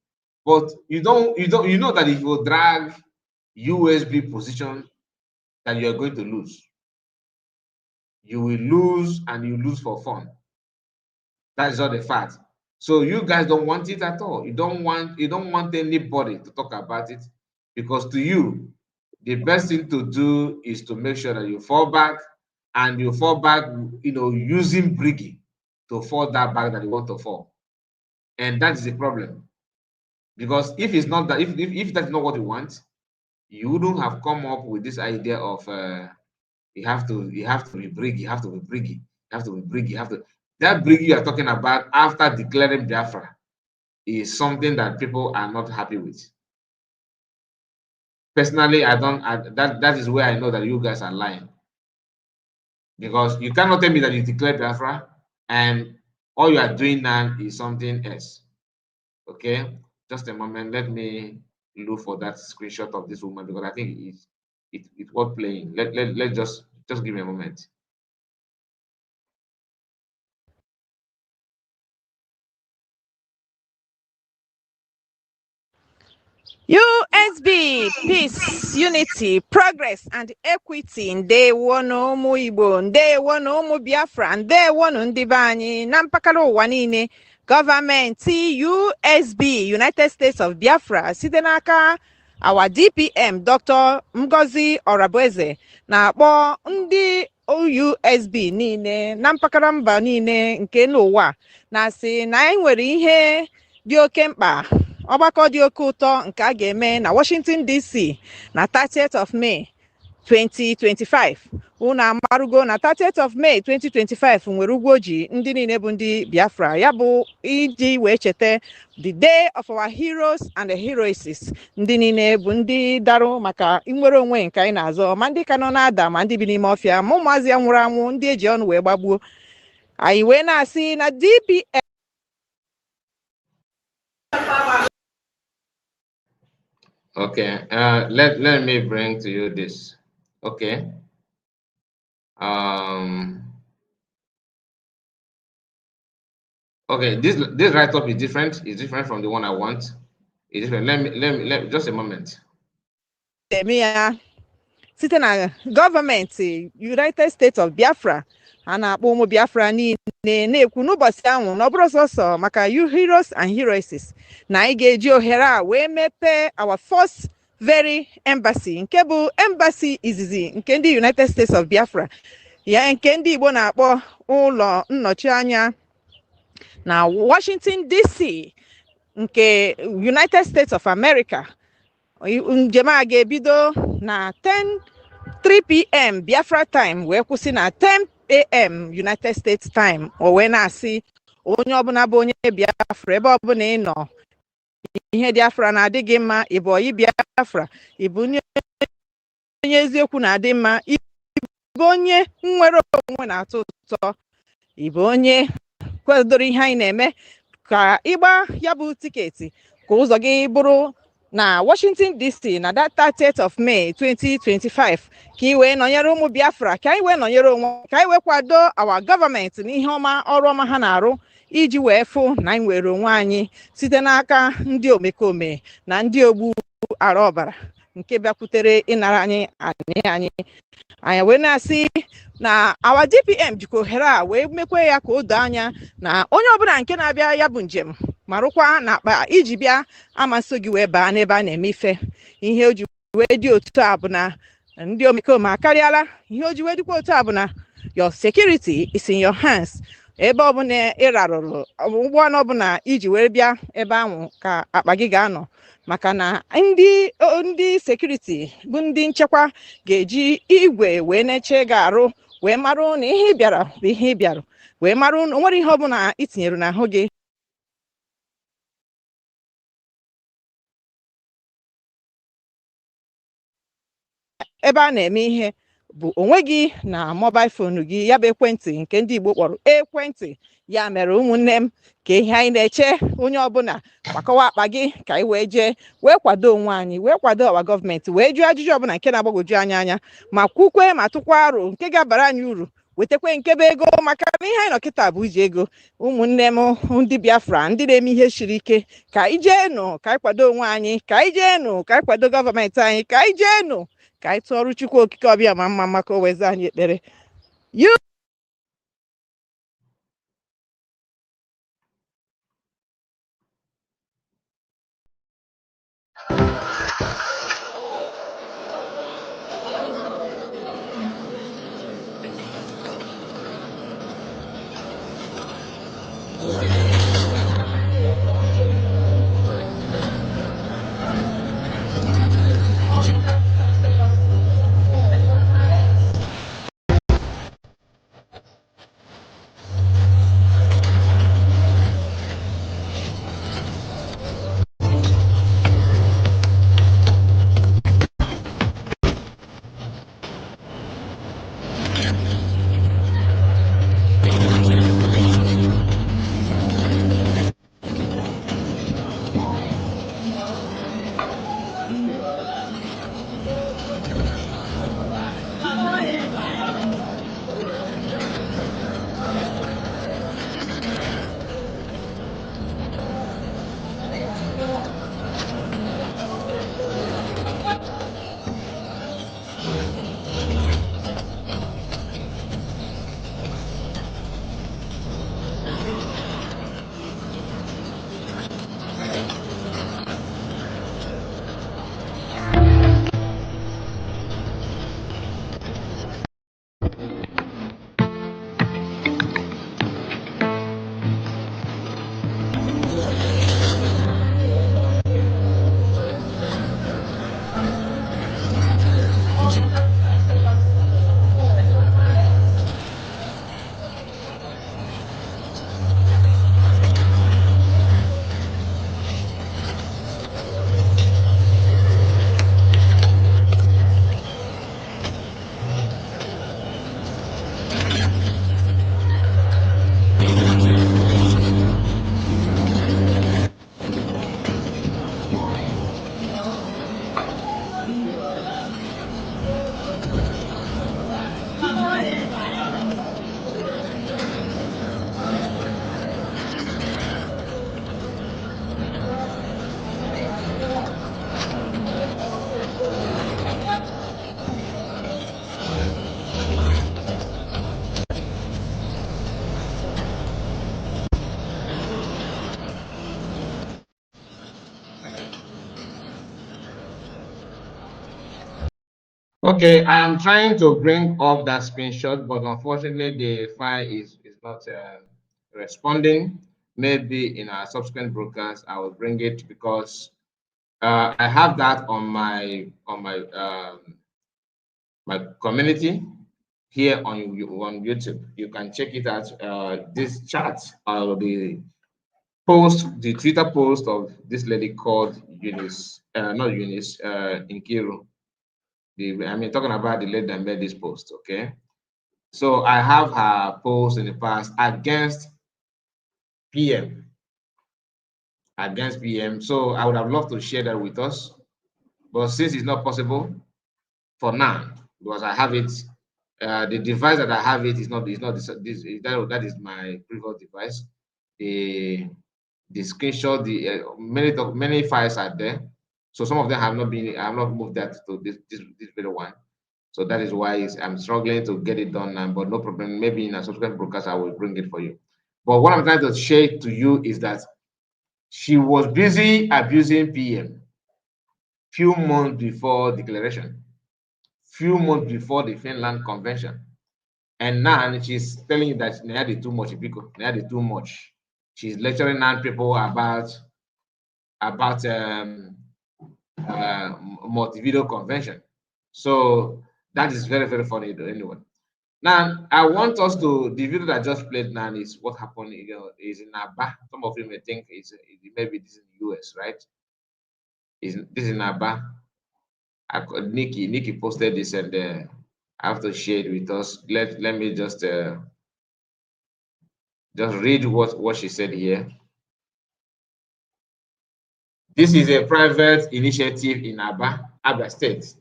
But you know that if you drag USB position, that you are going to lose. You will lose, and you lose for fun. That is all the fact. So you guys don't want it at all. You don't want anybody to talk about it, because to you, the best thing to do is to make sure that you fall back, and you fall back, using Briggy to fall that back that you want to fall. And that is the problem. Because if it's not that, if that's not what you want, you wouldn't have come up with this idea of you have to be Briggy, you have to be Briggy, you have to be Briggy, you have to. That Briggy you are talking about after declaring Biafra is something that people are not happy with. Personally, that is where I know that you guys are lying. Because you cannot tell me that you declared Biafra and all you are doing now is something else. Okay, just a moment. Let me look for that screenshot of this woman, because I think it's worth playing. Let's just give me a moment. USB, peace, unity, progress, and equity. Ndewonu ụmụ Igbo, ndewonu ụmụ Biafra, ndewonu ndị be anyị na mpakala ụwa niile. Gọọmenti USB, United States of Biafra, site n'aka our DPM Dr. Ngozi Orabueze, na-akpọ ndị USB niile na mpaghara mba niile nke n'ụwa na-asị na anyị nwere ihe dị oke mkpa, ọgbakọ dị oke ụtọ nke a ga-eme na Washington DC na 30th of May 2025. Unu amarugo na 30th of May 2025 nwere ugwu ji ndị niile bụ ndị Biafra, ya bụ iji wee cheta the day of our heroes and the heroesses, ndị niile bụ ndị darụ maka inwere onwe nke anyị na-azọ, ma ndị ka nọ na-ada ma ndị bi n'ime ọfịa ma ụmụazị ya nwụrụ anwụ ndị eji ọnụ wee gbagbuo. Anyị wee na-asị na DPM. Okay, let me bring to you this. Okay. Okay, this write-up is different. It's different from the one I want. It's different. Let me just a moment. Site na gọọmenti United States of Biafra, a na-akpọ ụmụ Biafra niile na-ekwu n'ụbọchị ahụ na ọ bụrụ sọsọ maka you heroes and heroesses na anyị ga-eji ohere a wee mepee our first very embassy, nke bụ embassy izizi nke ndị United States of Biafra, ya nke ndị Igbo na-akpọ ụlọ nnọchi anya na Washington DC nke United States of America. Njem a ga-ebido na 3 p.m. Biafra time wee kwụsị na 10 a.m. United States time. O wee na-asị onye ọbụla bụ onye Biafra ebe ọbụla ị nọ, ihe Biafra na-adị gị mma, ịbụ oyi Biafra, ịbụ onye eziokwu na-adị mma, ịbụ onye nwere onwe na-atọ ụtọ, ịbụ onye kwadoro ihe anyị na-eme, ka ịgba ya bụ tiketi ka ụzọ gị bụrụ na Washington DC na that 30th of May 2025, ka ị wee nọnyere ụmụ Biafra, ka anyị wee nọnyere onwe, ka anyị wee kwado our gọọmenti n'ihe ọma ọrụ ọma ha na-arụ iji wee fụ na anyị nwere onwe anyị site n'aka ndị omekome na ndị ogbu ara ọbara nke bịakwutere ịnara anyị anyị wee na-asị na our DPM jikwa ohere a wee mekwe ya ka o doo anya na onye ọbụla nke na-abịa ya bụ njem marụkwa na akpa iji bịa amasị gị wee baa n'ebe a na-eme ife. Ihe o ji wee dị otu a bụ na ndị omekome akarịala. Ihe o ji wee dịkwa otu a bụ na your security is in your hands. Ebe ọbụla ị rarụrụ ụgbọala ọbụla iji wee bịa ebe ahụ ka akpa gị ga-anọ, maka na ndị sekuriti bụ ndị nchekwa ga-eji igwe wee na-eche gị arụ, wee marụ na ihe ị bịara bụ ihe ị bịara, wee marụ na o nwere ihe ọbụla ị tinyere n'ahụ gị. Ebe a na-eme ihe bụ onwe gị na mobile phone gị, ya bụ ekwentị nke ndị Igbo kpọrọ ekwentị. Ya mere ụmụnne m, ka ihe anyị na-eche onye ọbụla gbakọwa akpa gị ka anyị wee jee wee kwado onwe anyị, wee kwado ọwa gọọmenti, wee jụọ ajụjụ ọbụla nke na-agbagwoju anyị anya, ma kwukwe ma tụkwa aro nke ga-abara anyị uru, wetakwe nke bụ ego, maka na ihe anyị nọ kịta bụ iji ego. Ụmụnne m ndị Biafra ndị na-eme ihe siri ike, ka anyị jeenụ ka anyị kwado onwe anyị, ka anyị jeenụ ka anyị kwado gọọmenti anyị, ka anyị jeenụ ka anyị tụọrụ Chukwu okike ọbịa ma mma maka o weze anyị ekpere. Okay, I am trying to bring up that screenshot, but unfortunately the file is not responding. Maybe in our subsequent broadcast, I will bring it because I have that on my community here on YouTube. You can check it out. This chat the post, the Twitter post of this lady called Eunice, not Eunice, Nkiru. I mean, talking about the lady that made this post, okay? So I have her post in the past against PM, against PM. So I would have loved to share that with us, but since it's not possible for now, because I have it, the device that I have it is not that is my previous device. The screenshot, many files are there. So some of them I have not moved that to this video one. So that is why I'm struggling to get it done now, but no problem. Maybe in a subsequent broadcast, I will bring it for you. But what I'm trying to share to you is that she was busy abusing PM few months before declaration, few months before the Finland Convention. And now she's telling you that they had too much people, they had too much. She's lecturing on people about multi-video convention. So that is very, very funny anyway. Now, I want us to, the video that I just played now is what happened, is in Aba. Some of you may think maybe this is in the US, right? This is in Aba. Nikki posted this and I have to share it with us. Let me just read what she said here. This is a private initiative in Aba State,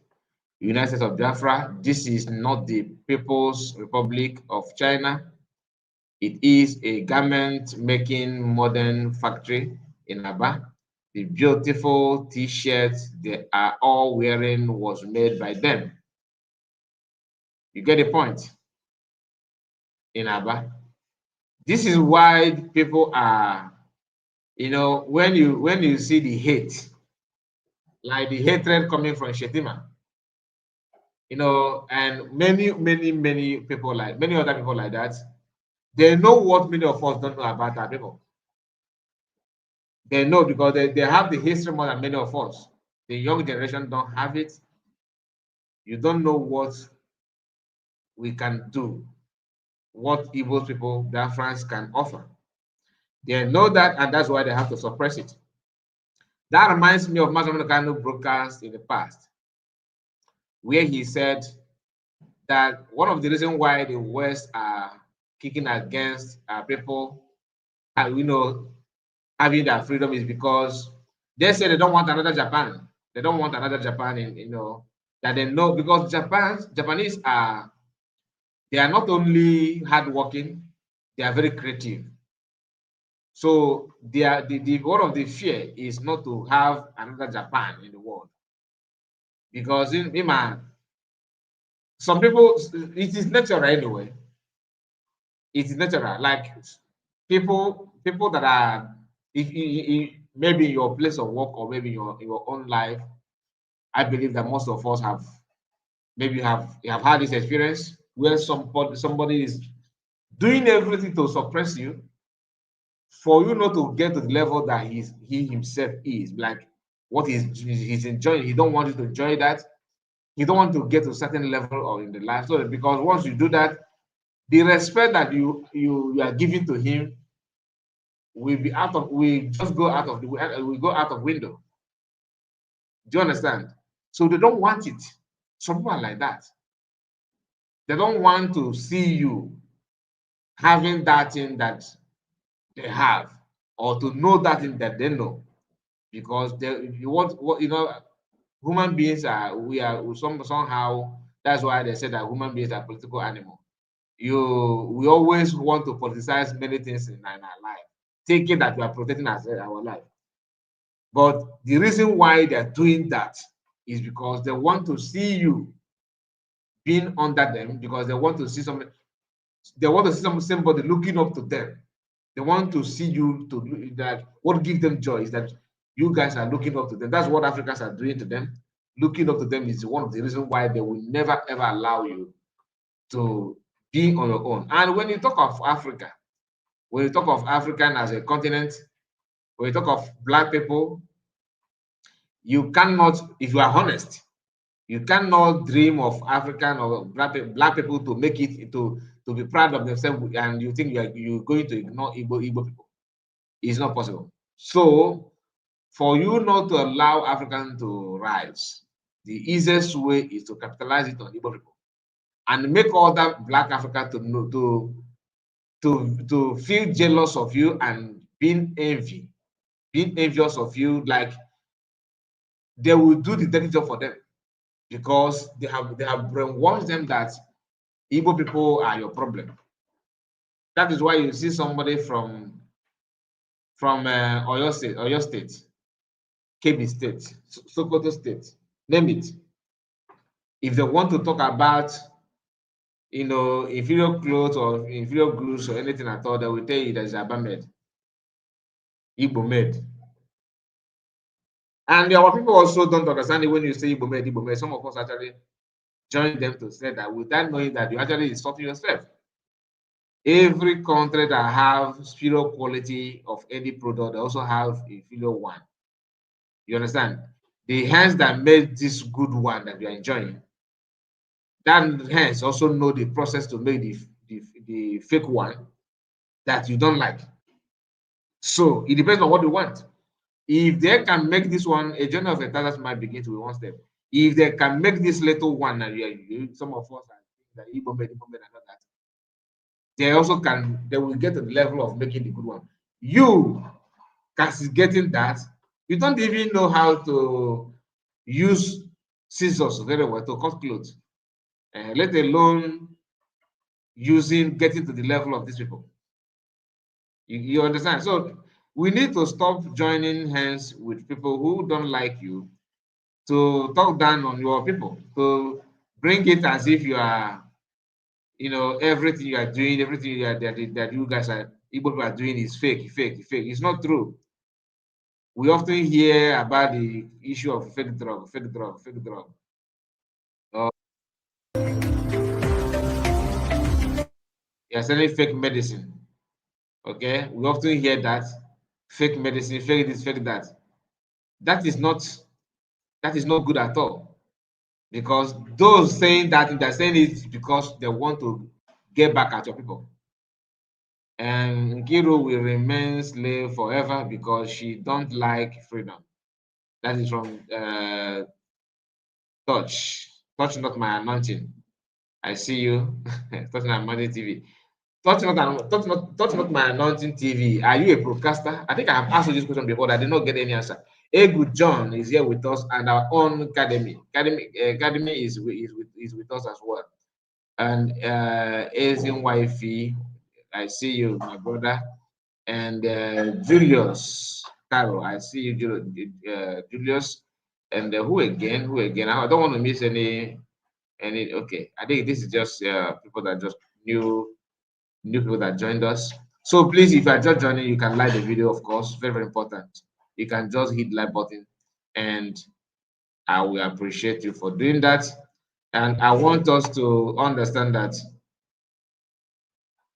United States of Biafra. This is not the People's Republic of China. It is a garment making modern factory in Aba. The beautiful t-shirts they are all wearing was made by them. You get the point? In Aba. This is why people are, when you see the hate, like the hatred coming from Shetima, and many people many other people like that, they know what many of us don't know about our people. They know because they have the history more than many of us. The young generation don't have it. You don't know what we can do, what Igbo people, Biafrans can offer. They know that, and that's why they have to suppress it. That reminds me of Masamune Kanu broadcast in the past, where he said that one of the reasons why the West are kicking against people, having their freedom is because they say they don't want another Japan. They don't want another Japan that they know, because Japanese they are not only hardworking, they are very creative. So one of the fear is not to have another Japan in the world, because some people, it is natural anyway. It is natural. Like people that are, if maybe in your place of work or maybe in your own life, I believe that most of us have had this experience where somebody is doing everything to suppress you, for you not to get to the level that he himself is, like what he's enjoying. He don't want you to enjoy that. He don't want to get to a certain level or in the life. So because once you do that, the respect that you are giving to him will be we just go out of window. Do you understand? So they don't want it. Some people are like that. They don't want to see you having that thing that they have, or to know that thing that they know, because you want what human beings are. We are somehow. That's why they say that human beings are political animal. We always want to politicize many things in our life, thinking that we are protecting our life. But the reason why they're doing that is because they want to see you being under them, because they want to see somebody looking up to them. They want to see you that what gives them joy is that you guys are looking up to them. That's what Africans are doing to them. looking up to them is one of the reasons why they will never ever allow you to be on your own. And when you talk of Africa, when you talk of African as a continent, when you talk of black people, you cannot, if you are honest, you cannot dream of African or black people to make it to be proud of themselves, and you think you're going to ignore Igbo people. It's not possible. So for you not to allow African to rise, the easiest way is to capitalize it on Igbo people and make other black Africa to know to feel jealous of you and being envious of you, like they will do the dirty job for them because they have brainwashed them that Igbo people are your problem. That is why you see somebody from Oyo State, Kebbi State, Sokoto State, name it. If they want to talk about inferior clothes or inferior goods or anything at all, they will tell you that it's Aba made, Igbo made. And our people also don't understand it when you say Igbo made, Igbo made. Some of us actually join them to say that without knowing that you actually insulting yourself. Every country that have superior quality of any product, they also have inferior one. You understand? The hands that made this good one that you are enjoying, that hands also know the process to make the fake one that you don't like. So it depends on what you want. If they can make this one, a journey of 1,000 might begin to be one step. If they can make this little one, and some of us are that Igbo made, and all that, they also can, they will get to the level of making the good one. You, getting that, you don't even know how to use scissors very well to cut clothes, let alone getting to the level of these people. You understand? So we need to stop joining hands with people who don't like you to talk down on your people, to bring it as if you are, everything you are doing, everything that you guys are Igbo are doing is fake. It's not true. We often hear about the issue of fake drug. You're selling fake medicine. Okay, we often hear that fake medicine, fake this, fake that. That is not good at all, because those saying that, they're saying it because they want to get back at your people. And Nkiru will remain slave forever because she don't like freedom. That is from Touch Not My Anointing. I see you. Touch Not My Anointing TV. Touch Not My Anointing TV. Are you a broadcaster? I think I have asked you this question before. I did not get any answer. Egu John is here with us, and our own academy. Academy is with us as well. And Azin Wifey, I see you, my brother. And Julius Caro, I see you, Julius. And who again? I don't want to miss any. Okay, I think this is just people that just new people that joined us. So please, if you are just joining, you can like the video, of course, very, very important. You can just hit like button, and I will appreciate you for doing that. And I want us to understand that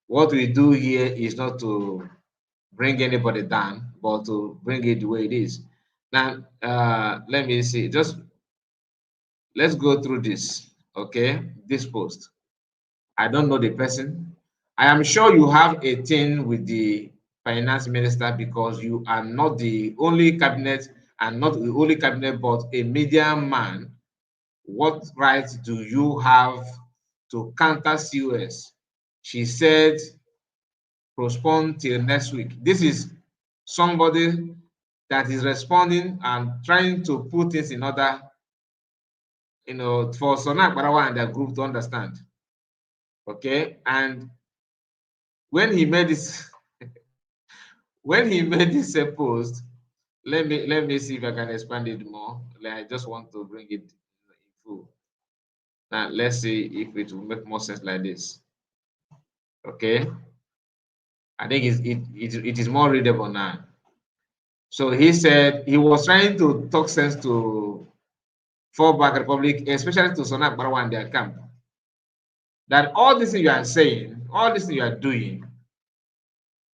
what we do here is not to bring anybody down, but to bring it the way it is. Now, let me see. Just let's go through this. Okay, this post. I don't know the person. I am sure you have a thing with the finance minister because you are not the only cabinet, and not the only cabinet, but a media man. What right do you have to counter COS? She said, postpone till next week. This is somebody that is responding and trying to put things in order, for Sonak Barawa and their group to understand. Okay, and when he made this post, let me see if I can expand it more. I just want to bring it in full. Now let's see if it will make more sense like this. Okay, I think it is more readable now. So he said he was trying to talk sense to fallback republic, especially to Sonak Barawa and their camp, that all this thing you are saying, all this thing you are doing,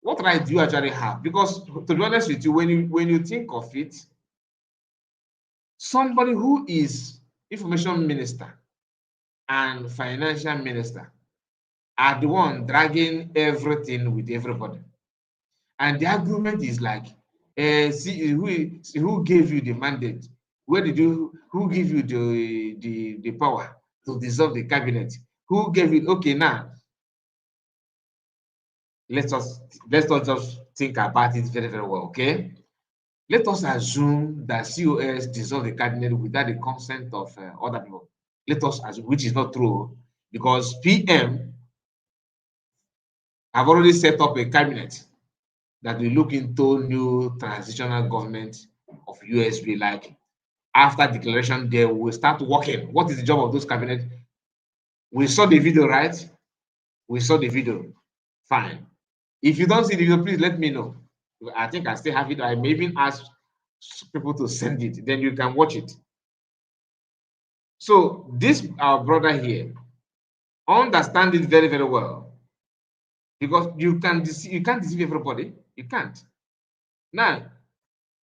what right do you actually have? Because to be honest with you, when you think of it, somebody who is information minister and financial minister are the one dragging everything with everybody. And the argument is like, see who gave you the mandate? Who gave you the power to dissolve the cabinet? Who gave it? Okay, now let's us just think about it very, very well, okay? Let us assume that COS dissolved the cabinet without the consent of other people. Let us assume, which is not true, because PM have already set up a cabinet that will look into new transitional government of USB. Like after declaration, they will start working. What is the job of those cabinet? We saw the video, right? We saw the video. Fine. If you don't see the video, please let me know. I think I still have it. I may even ask people to send it. Then you can watch it. So this our brother here, understand it very, very well, because you can't deceive everybody. You can't. Now,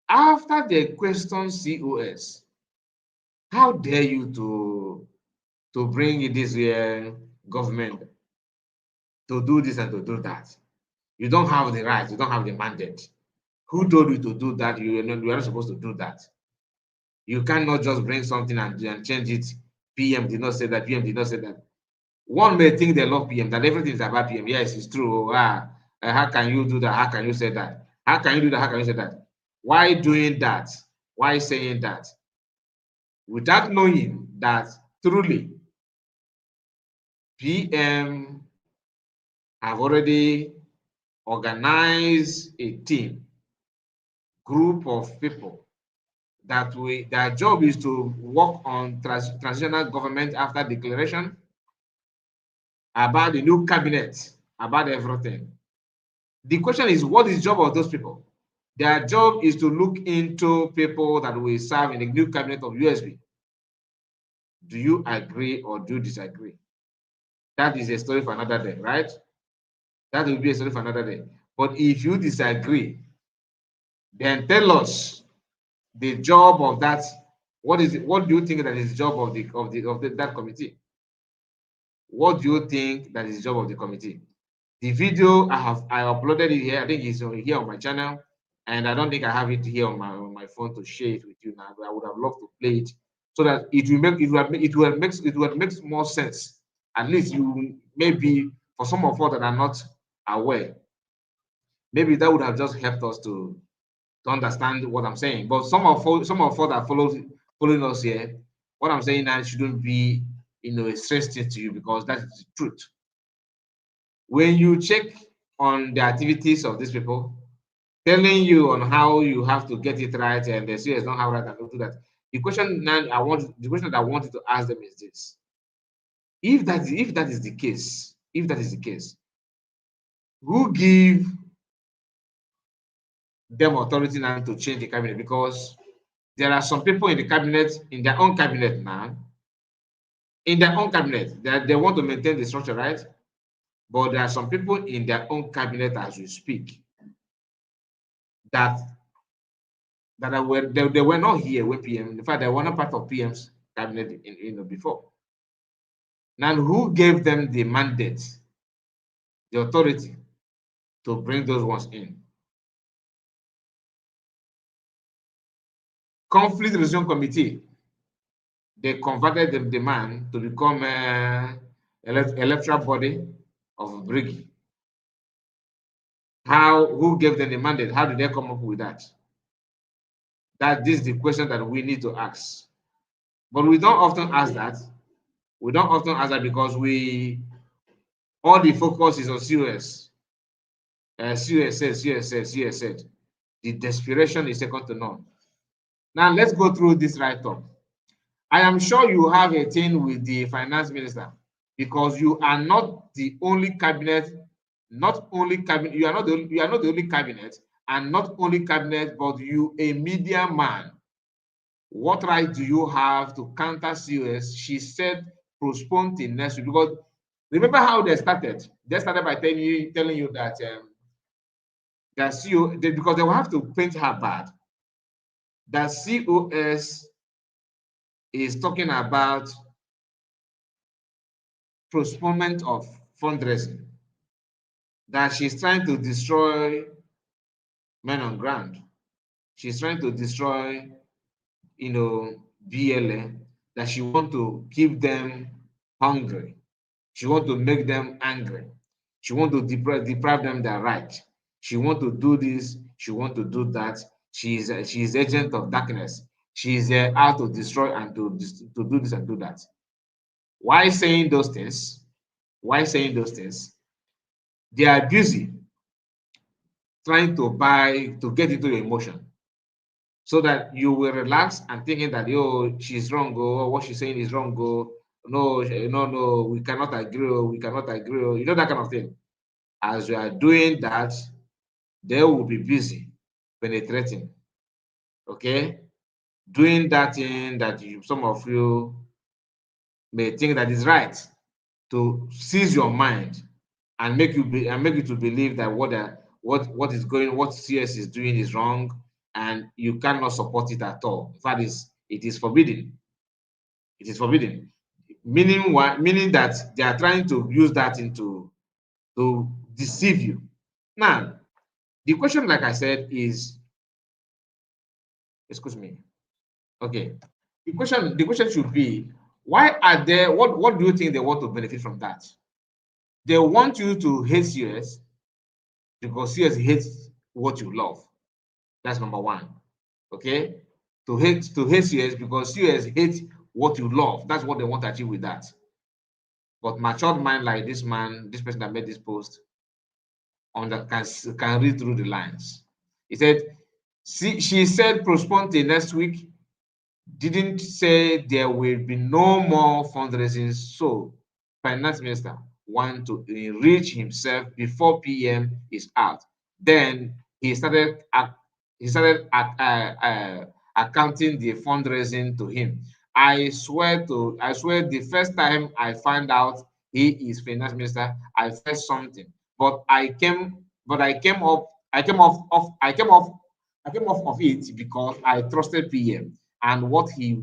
after the question COS, how dare you to bring this government to do this and to do that? You don't have the right. You don't have the mandate. Who told you to do that? You are not supposed to do that. You cannot just bring something and change it. PM did not say that. PM did not say that. One may think they love PM, that everything is about PM. Yes, it's true. How can you do that? How can you say that? How can you do that? How can you say that? Why doing that? Why saying that? Without knowing that truly PM have already organized a team, group of people that their job is to work on transitional government after declaration, about the new cabinet, about everything. The question is, what is the job of those people? Their job is to look into people that will serve in the new cabinet of USB. Do you agree or do you disagree? That is a story for another day, right? That will be a story for another day. But if you disagree, then tell us the job of that. What is it? What do you think that is the job of that committee? What do you think that is the job of the committee? The video I uploaded it here. I think it's here on my channel, and I don't think I have it here on my phone to share it with you now. But I would have loved to play it so that it will make more sense. At least you, maybe for some of us that are not aware, maybe that would have just helped us to understand what I'm saying. But some of us that following us here, what I'm saying now shouldn't be a strange thing to you, because that's the truth. When you check on the activities of these people, telling you on how you have to get it right, and the CS don't have right and don't do that. The question that I want you to ask them is this: if that is the case, who give them authority now to change the cabinet? Because there are some people in the cabinet, in their own cabinet now, that they want to maintain the structure, right? But there are some people in their own cabinet as we speak that they were not here when PM. In fact, they were not part of PM's cabinet before. Now, who gave them the mandate, the authority to bring those ones in? Conflict resolution committee. They converted the man to become electoral body of Briggy. Who gave them the mandate? How did they come up with that? This is the question that we need to ask. But we don't often ask that. We don't often ask that because all the focus is on COS. COS said. The desperation is second to none. Now let's go through this write-up. I am sure you have a thing with the finance minister, because you are not the only cabinet. You are not the only cabinet, and not only cabinet, but you a media man. What right do you have to counter COS? She said postpone till next week, because remember how they started? They started by telling you that that because they will have to paint her bad. That COS is talking about postponement of fundraising, that she's trying to destroy men on ground. She's trying to destroy, BLA, that she want to keep them hungry. She want to make them angry. She want to deprive them their right. She want to do this. She want to do that. She's agent of darkness. She's out to destroy and to do this and do that. Why saying those things? Why saying those things? They are busy trying to get into your emotion, so that you will relax and thinking that, she's wrong, what she's saying is wrong, no, no, we cannot agree, we cannot agree, that kind of thing. As you are doing that, they will be busy penetrating, okay, doing that thing that some of you may think that is right, to seize your mind and make you to believe that what CS is doing is wrong, and you cannot support it at all. In fact, it is forbidden. It is forbidden. Meaning what? Meaning that they are trying to use that to deceive you. Now, the question, like I said, is, excuse me. Okay. The question should be, why are they, what do you think they want to benefit from that? They want you to hate CS because CS hates what you love. That's number one. Okay? To hate CS because CS hates what you love. That's what they want to achieve with that. But matured mind like this man, this person that made this post, can read through the lines. He said, she said postpone till next week, didn't say there will be no more fundraising. So finance minister want to enrich himself before PM is out. Then he started accounting the fundraising to him. I swear the first time I found out he is finance minister, I felt something. But I came off of it because I trusted PM and what he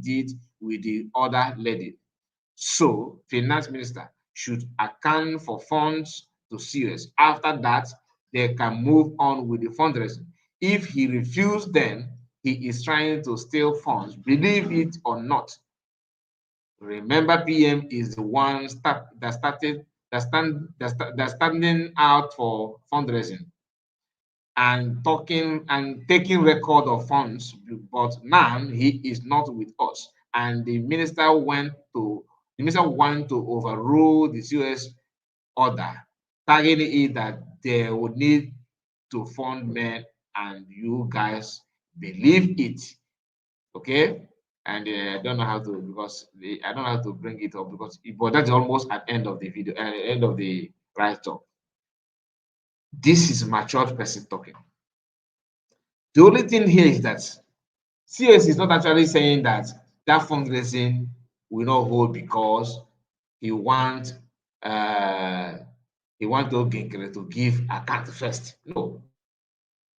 did with the other lady. So finance minister should account for funds to CS. After that, they can move on with the fundraising. If he refused, then he is trying to steal funds, believe it or not. Remember, PM is the one that's standing out for fundraising and talking and taking record of funds, but now he is not with us. And the minister want to overrule the US order, targeting it that they would need to fund men, and you guys believe it. Okay? And I don't know how to, because I don't know how to bring it up, but that's almost at end of the video, end of the write-up. This is matured person talking. The only thing here is that CS is not actually saying that fundraising will not hold because he want to give account first. No.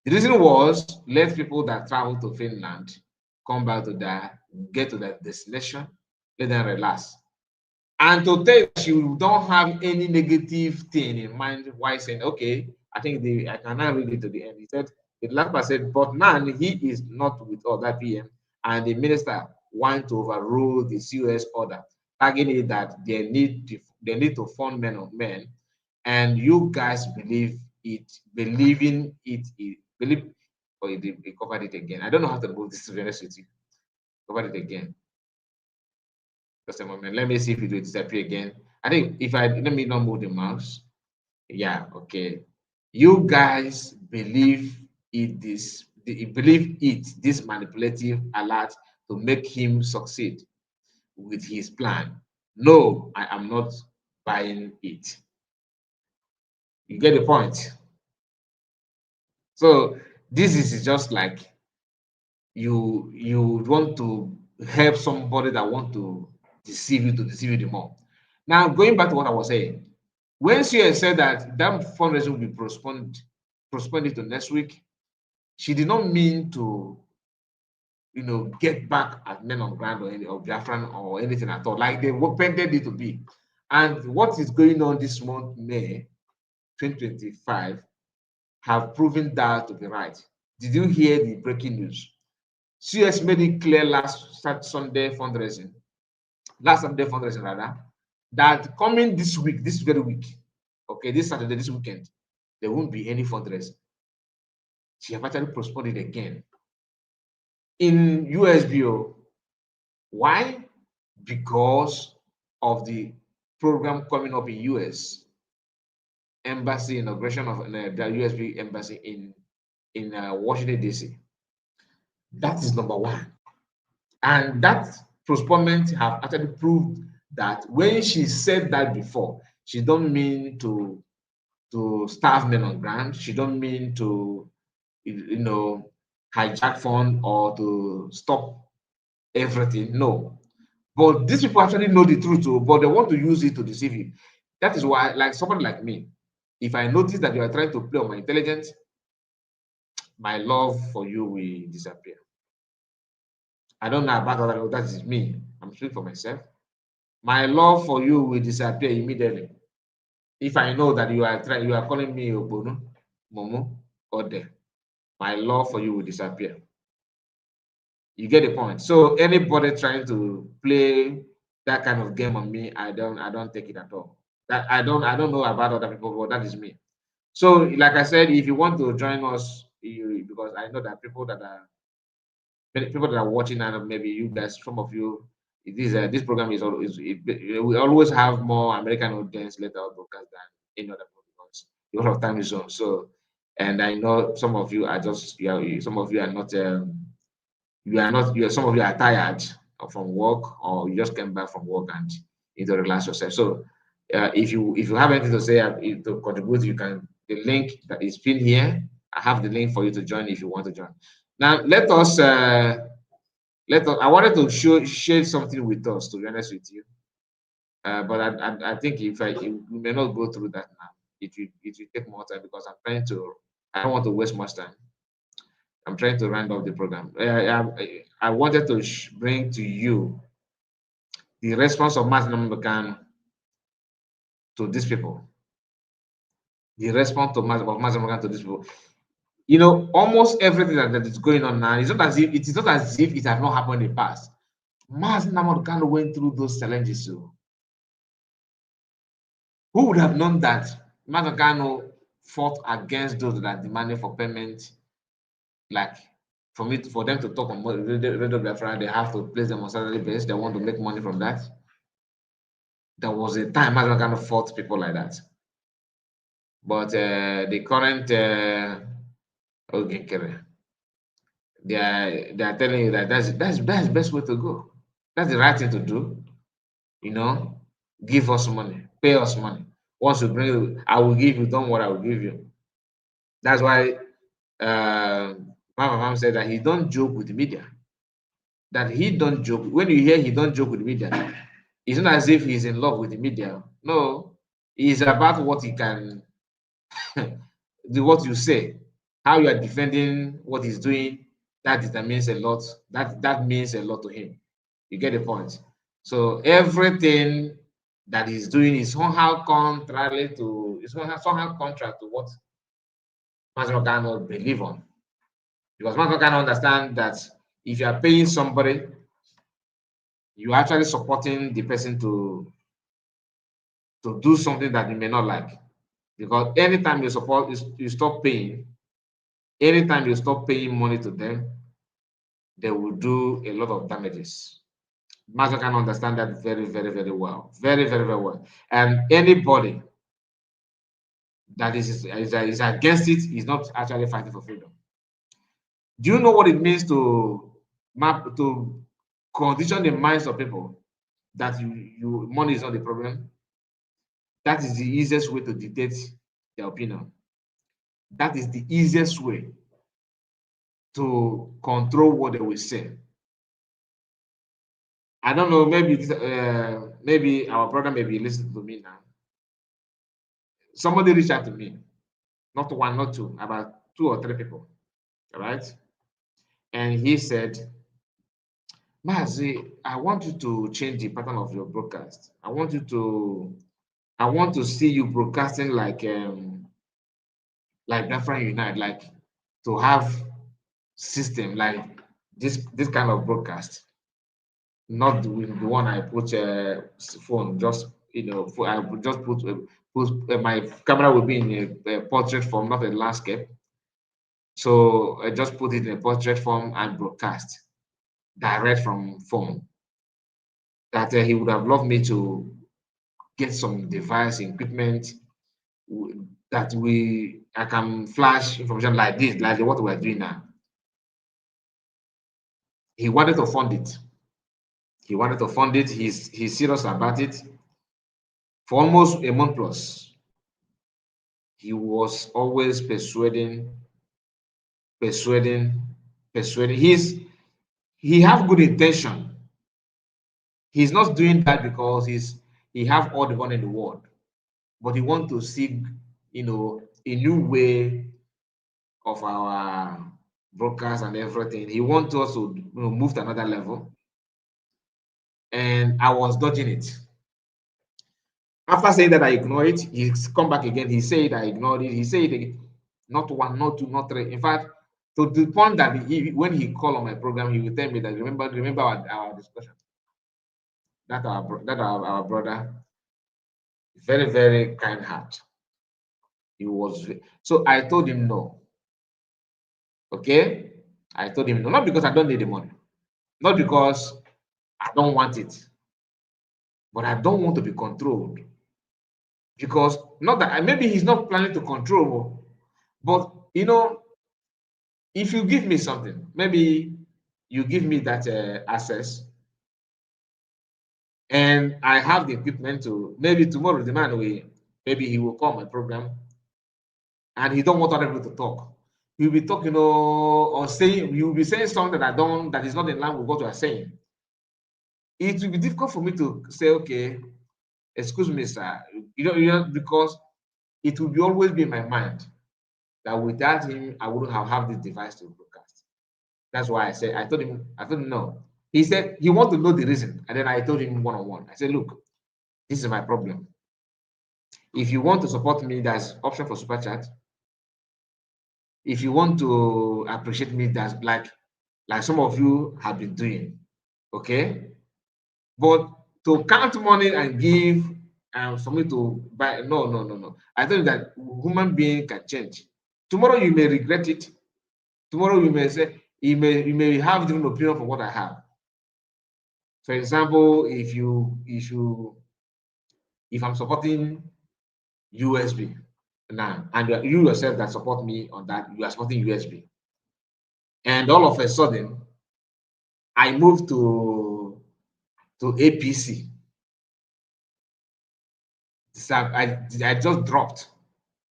The reason was, let people that travel to Finland come back to get to their destination, let them relax. And to tell that you don't have any negative thing in mind, why saying, okay, I think I cannot read it to the end. He said, the last person said, but now he is not with other PM, and the minister want to overrule the COS order, targeting that they need to fund men on men, and you guys believe oh, he covered it again. I don't know how to move this, to be honest with you. Covered it again. Just a moment. Let me see if it will disappear again. I think let me not move the mouse. Yeah, okay. You guys believe this manipulative alert to make him succeed with his plan. No, I am not buying it. You get the point? So this is just like you want to help somebody that want to deceive you the more. Now, going back to what I was saying, when she said that fundraising will be postponed to next week, she did not mean to, get back at men on ground or Biafran or anything at all. Like they wanted it to be. And what is going on this month, May 2025, have proven that to be right. Did you hear the breaking news? CS made it clear last Sunday fundraising rather, that coming this week, this very week, okay, this Saturday, this weekend, there won't be any fundraising. She have actually postponed it again. In USBO, why? Because of the program coming up in US embassy, inauguration of the USB embassy in Washington DC. That is number one, and that postponement have actually proved that when she said that before, she don't mean to starve men on ground. She don't mean to hijack fund or to stop everything. No, but these people actually know the truth, too, but they want to use it to deceive you. That is why, like somebody like me, if I notice that you are trying to play on my intelligence, my love for you will disappear. I don't know about other people. That is me. I'm speaking for myself. My love for you will disappear immediately if I know that you are calling me Obono, Momo, or there. My love for you will disappear. You get the point. So anybody trying to play that kind of game on me, I don't take it at all. That I don't know about other people, but that is me. So, like I said, if you want to join us, because I know that people that are watching, and maybe you guys, some of you, this program we always have more American audience later on broadcast than any other programs because of time zone. So, and I know some of you are just some of you are not some of you are tired from work, or you just came back from work and you need to relax yourself. So, if you have anything to say to contribute, you can. The link that is pinned here, I have the link for you to join if you want to join. Now, let us. I wanted to share something with us, to be honest with you. But I think if we may not go through that now, it will take more time because I don't want to waste much time. I'm trying to round up the program. I wanted to bring to you the response of Martin Namdekan to these people. The response of Martin Namdekan to these people. Almost everything that is going on now, it is not as if it had not happened in the past. Martin Namdekan went through those challenges. So who would have known that Martin fought against those that are demanding for payment, like for them to talk on Radio Biafra, they have to place them on salary base. They want to make money from that. There was a time Martin fought people like that. But the current they are telling you that that's the best way to go. That's the right thing to do. Give us money, pay us money. Once you bring it, I will give you. Don't worry, I will give you. That's why Mama said that he don't joke with the media. That he don't joke. When you hear he don't joke with the media, it's not as if he's in love with the media. No, it's about what he can what you say, how you are defending what he's doing. That determines a lot. That means a lot to him. You get the point. So everything that he's doing is somehow contrary to what Masakano believe on. Because Masakano understand that if you are paying somebody, you're actually supporting the person to do something that you may not like. Because anytime you stop paying, anytime you stop paying money to them, they will do a lot of damages. Master can understand that very, very, very well. Very, very, very well. And anybody that is against it is not actually fighting for freedom. Do you know what it means to condition the minds of people that money is not the problem? That is the easiest way to dictate their opinion. That is the easiest way to control what they will say. I don't know, maybe our brother may be listening to me now. Somebody reached out to me, not one, not two, about 2 or 3 people, all right? And he said, Mazi, I want you to change the pattern of your broadcast. I want to see you broadcasting like Biafra Unite, like to have system like this kind of broadcast, not the one I put phone, just I would just put my camera will be in a portrait form, not a landscape. So I just put it in a portrait form and broadcast direct from phone. That he would have loved me to get some device equipment that I can flash information like this, like what we're doing now. He wanted to fund it. He wanted to fund it. He's serious about it. For almost a month plus, he was always persuading. He have good intention. He's not doing that because he have all the money in the world, but he want to seek, a new way of our broadcast and everything. He want us to move to another level, and I was dodging it. After saying that I ignore it, he's come back again. He said I ignored it. He said it again. Not one, not two, not three. In fact, to the point that when he called on my program, he will tell me that remember our discussion. That our brother, very, very kind heart. He was so I told him no. Okay, I told him no, not because I don't need the money, not because I don't want it, but I don't want to be controlled. Because not that maybe he's not planning to control, but if you give me something, maybe you give me that access, and I have the equipment to maybe tomorrow the man will maybe he will call my program, and he don't want other people to talk. He'll be talking or saying you'll be saying something that is not in line with what you are saying. It will be difficult for me to say, okay, excuse me, sir, because it will be always be in my mind that without him, I wouldn't have this device to broadcast. That's why I told him no. He said he want to know the reason, and then I told him one-on-one. I said, look, this is my problem. If you want to support me, there's option for super chat. If you want to appreciate me, that's like some of you have been doing, okay? But to count money and give and for me to buy, no. I think that human being can change. Tomorrow you may regret it. Tomorrow you may say you may have different opinion from what I have. For example, if I'm supporting USB now, and you yourself that support me on that, you are supporting USB, and all of a sudden I move to APC. So I just dropped,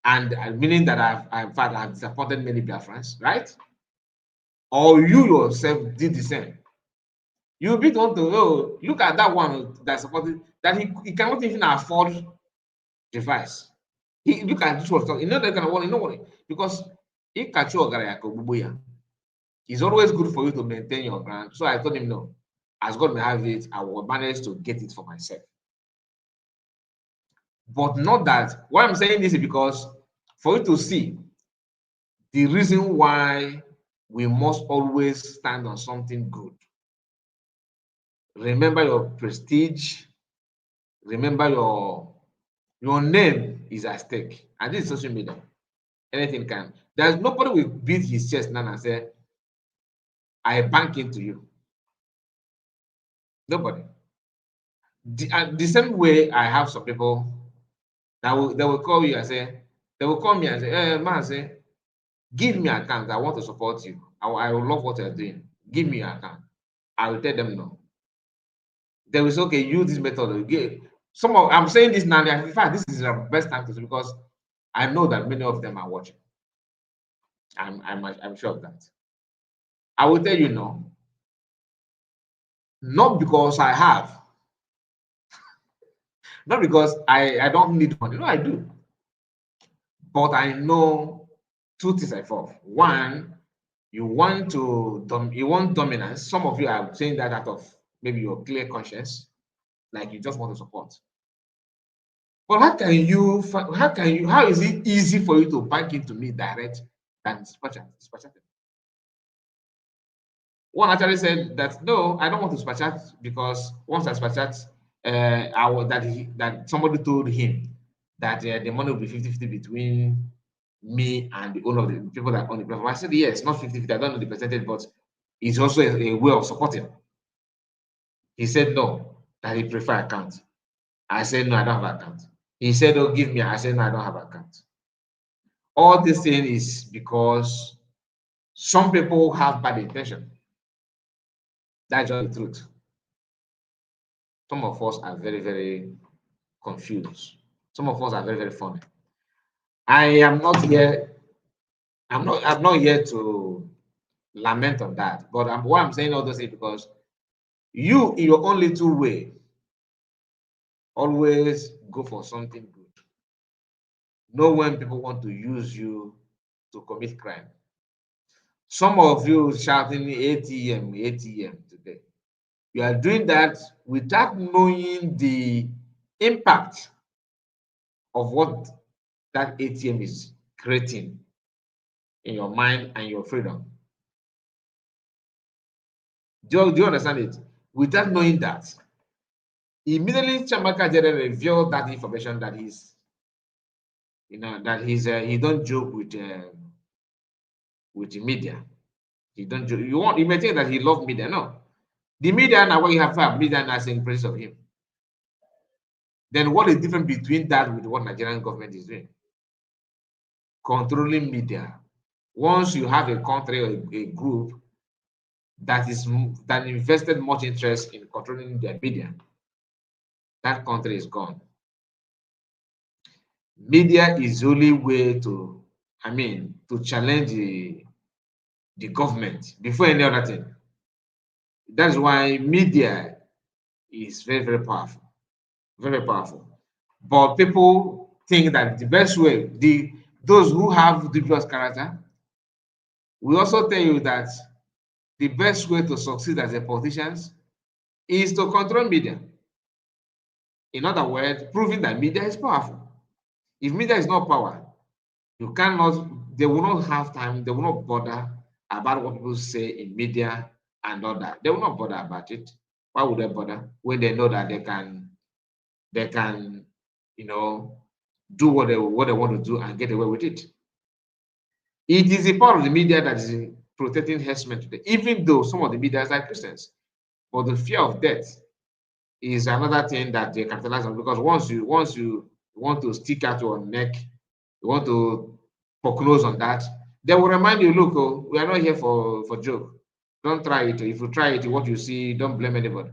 and meaning that I've disappointed many Biafrans, right? Or you yourself did the same. You'll be the one to look at that one that supported that he cannot even afford device. He look at this one, you know that kind of one, what? Because he catch you it's always good for you to maintain your ground. So I told him no. As God may have it, I will manage to get it for myself. But not that. Why I'm saying this is because for you to see the reason why we must always stand on something good. Remember your prestige. Remember your name is at stake. And this is social media. Anything can. There's nobody will beat his chest now and say, I bank into you. Nobody. The same way I have some people that they will call you and say, they will call me and say, man, say, give me an account. I want to support you. I will love what you're doing. Give me an account. I will tell them no. They will say, okay, use this method. I'm saying this now. In fact, this is the best time to do because I know that many of them are watching. I'm sure of that. I will tell you no. Not because I have, not because I don't need money. No, I do. But I know two things I fall. One, you want dominance. Some of you are saying that out of maybe your clear conscience, like you just want to support. But how is it easy for you to bank into me direct than dispatch it? One actually said that no, I don't want to dispatch it because once I dispatch it, that somebody told him that the money will be 50-50 between me and the owner of the people that own the platform. I said yes, not 50-50. I don't know the percentage, but it's also a way of supporting. He said no, that he prefer account. I said no, I don't have account. He said, oh, give me. I said no, I don't have account. All this thing is because some people have bad intention. That's just the truth. Some of us are very, very confused. Some of us are very, very funny. I am not here. I'm not here to lament on that. But what I'm saying all those things because you, in your own little way, always go for something good. Know when people want to use you to commit crime. Some of you shouting ATM, ATM today. You are doing that without knowing the impact of what that ATM is creating in your mind and your freedom. Do you understand it? Without knowing that, immediately Chamaka Jere revealed that information that he don't joke with the media. He don't joke. You may think that he loves media. No, the media now what you have media as in praise of him. Then what is different between that with what Nigerian government is doing? Controlling media. Once you have a country or a group that invested much interest in controlling their media, that country is gone. Media is the only way to challenge the government before any other thing. That's why media is very, very powerful. Very powerful. But people think that the best way, those who have dubious character, we also tell you that the best way to succeed as a politician is to control media. In other words, proving that media is powerful. If media is not power, they will not have time, they will not bother about what people say in media and all that. They will not bother about it. Why would they bother when they know that they can do what they want to do and get away with it? It is a part of the media that is protecting herdsmen today, even though some of the media are Christians. But the fear of death is another thing that they capitalize on, because once you want to stick out your neck, you want to poke nose on that, they will remind you, look, oh, we are not here for joke. Don't try it. If you try it, what you see, don't blame anybody.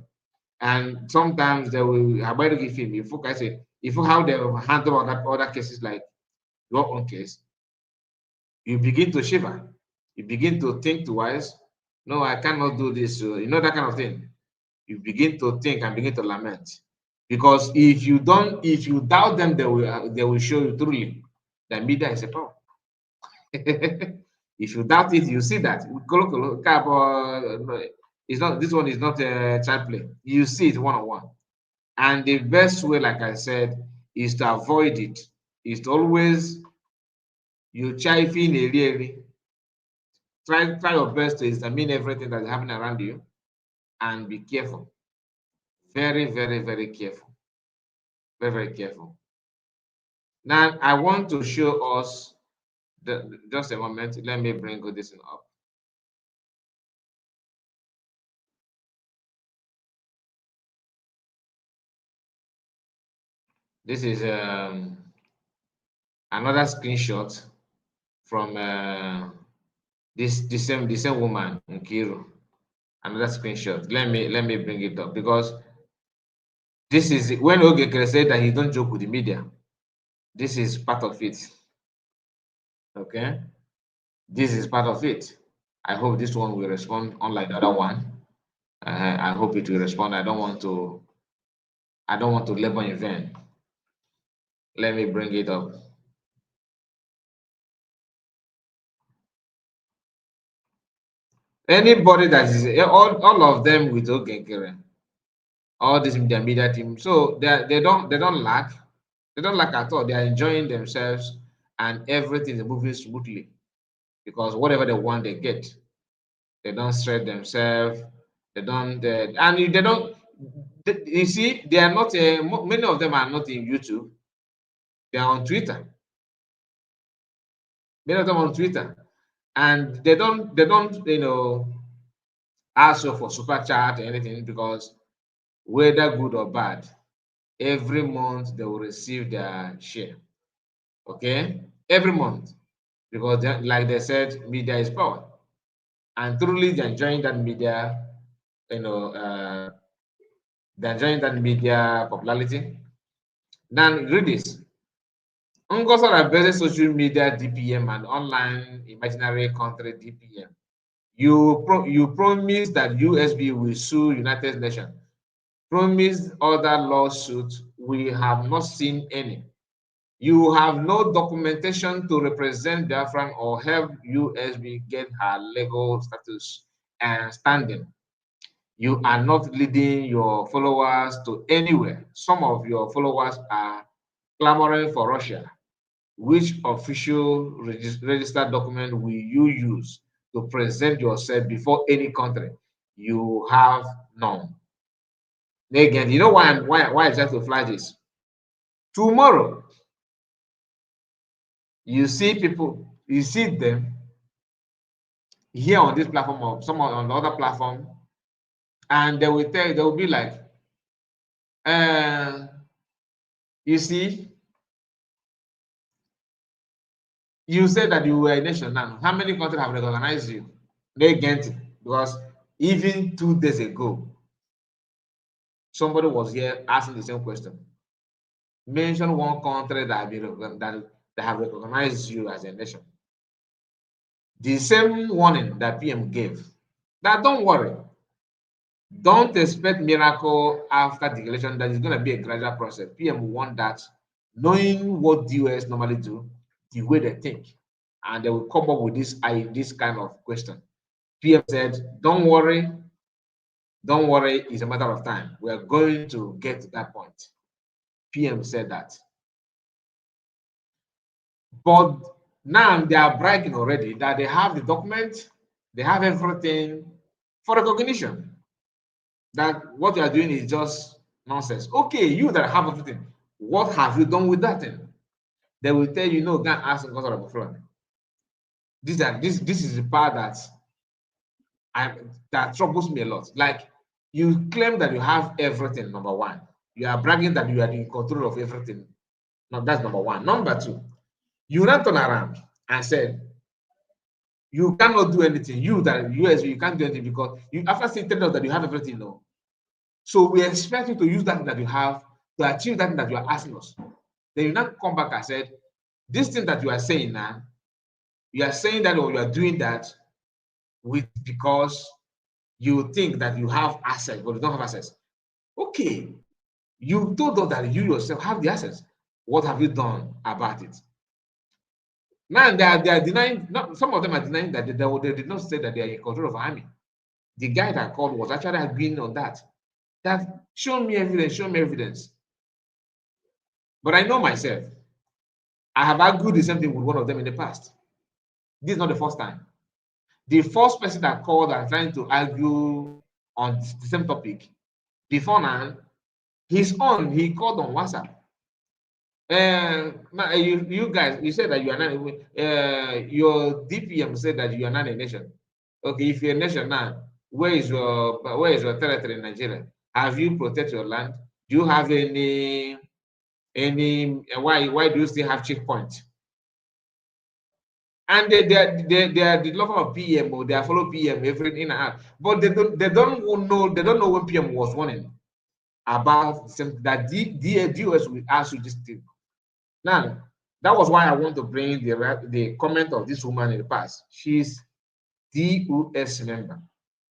And sometimes they will about to give him, if you how they handle other cases like your own case, you begin to shiver. You begin to think twice. No, I cannot do this. That kind of thing. You begin to think and begin to lament. Because if you doubt them, they will show you truly that media is a power. If you doubt it, you see that. This one is not a child play. You see it one-on-one. And the best way, like I said, is to avoid it. Is to always you chifing really. Try your best to examine everything that's happening around you and be careful. Very, very, very careful. Very, very careful. Now, I want to show us just a moment. Let me bring this up. This is another screenshot from the same woman, Nkiru. Another screenshot. Let me bring it up, because this is when Ogekere said that he don't joke with the media. This is part of it. Okay, this is part of it. I hope this one will respond unlike the other one. I hope it will respond. I don't want to labor in vain. Let me bring it up. Anybody that is all of them with Ogenkere, all this media team. So they don't lack. They don't lack at all. They are enjoying themselves and everything is moving smoothly because whatever they want, they get. They don't stress themselves. They don't, and they don't. You see, they are not. Many of them are not in YouTube. They are on Twitter. Many of them on Twitter, and they don't. Ask you for super chat or anything because whether good or bad, every month they will receive their share. Okay, every month because like they said, media is power, and truly they're enjoying that media. They're enjoying that media popularity. Now read this. Ngosara based social media DPM and online imaginary country DPM. You promise that USB will sue United Nations. Promised other lawsuits. We have not seen any. You have no documentation to represent Biafran or help USB get her legal status and standing. You are not leading your followers to anywhere. Some of your followers are clamoring for Russia. Which official registered document will you use to present yourself before any country? You have none. Again, you know why I just to flag this? Tomorrow, you see people, you see them here on this platform or some on the other platform, and they will be like, you see, you said that you were a nation now. How many countries have recognized you? They get it because even 2 days ago, somebody was here asking the same question. Mention one country that have recognized you as a nation. The same warning that PM gave. That don't worry. Don't expect miracle after the election. That is going to be a gradual process. PM want that, knowing what the US normally do, the way they think, and they will come up with this kind of question. PM said, "Don't worry, don't worry. It's a matter of time. We are going to get to that point." PM said that, but now they are bragging already that they have the document, they have everything for recognition. That what you are doing is just nonsense. Okay, you that have everything, what have you done with that thing? They will tell you, no, go and ask God of flood. This is the part that troubles me a lot. Like, you claim that you have everything, number one. You are bragging that you are in control of everything. No, that's number one. Number two, you ran turn around and said you cannot do anything. You can't do anything because you after saying tell us that you have everything, no. So we expect you to use that that you have to achieve that you are asking us. Then you now come back and said, this thing that you are saying now, you are saying that or you are doing that with because you think that you have access, but you don't have access. Okay, you told us that you yourself have the access. What have you done about it? Now they are denying. Not, some of them are denying that they did not say that they are in control of army. The guy that called was actually agreeing on that. That show me evidence, show me evidence. But I know myself. I have argued the same thing with one of them in the past. This is not the first time. The first person that called and trying to argue on the same topic before now, he called on WhatsApp. You guys, you said that you are not. Your DPM said that you are not a nation. Okay, if you're a nation now, where is your territory in Nigeria? Have you protected your land? Do you have any? Why do you still have checkpoints? And they are the lover of PM or they are follow PM every in and out, but they don't know when PM was warning about that DOS will ask you this thing. Now that was why I want to bring the comment of this woman in the past. She's DOS member.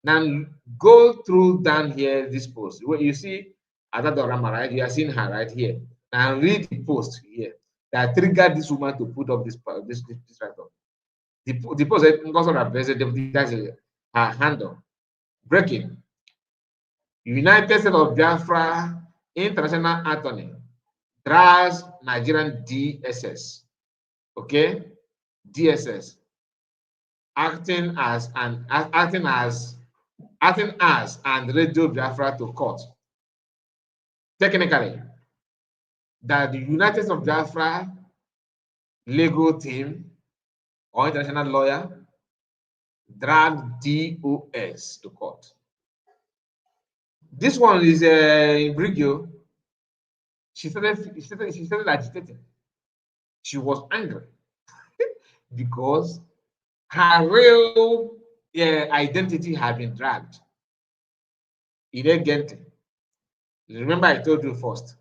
Now go through down here this post. Where you see Adadorama, right? You are seeing her right here. Now read the post here that triggered this woman to put up this right up. The post also representative, that's her handle. Breaking. United States of Biafra International Attorney drags Nigerian DSS. Okay, DSS acting as and Radio Biafra to court. Technically, that the United States of Biafra legal team or international lawyer dragged DOS to court. This one is in Brigio. She started agitating. She was angry because her real identity had been dragged. Remember, I told you first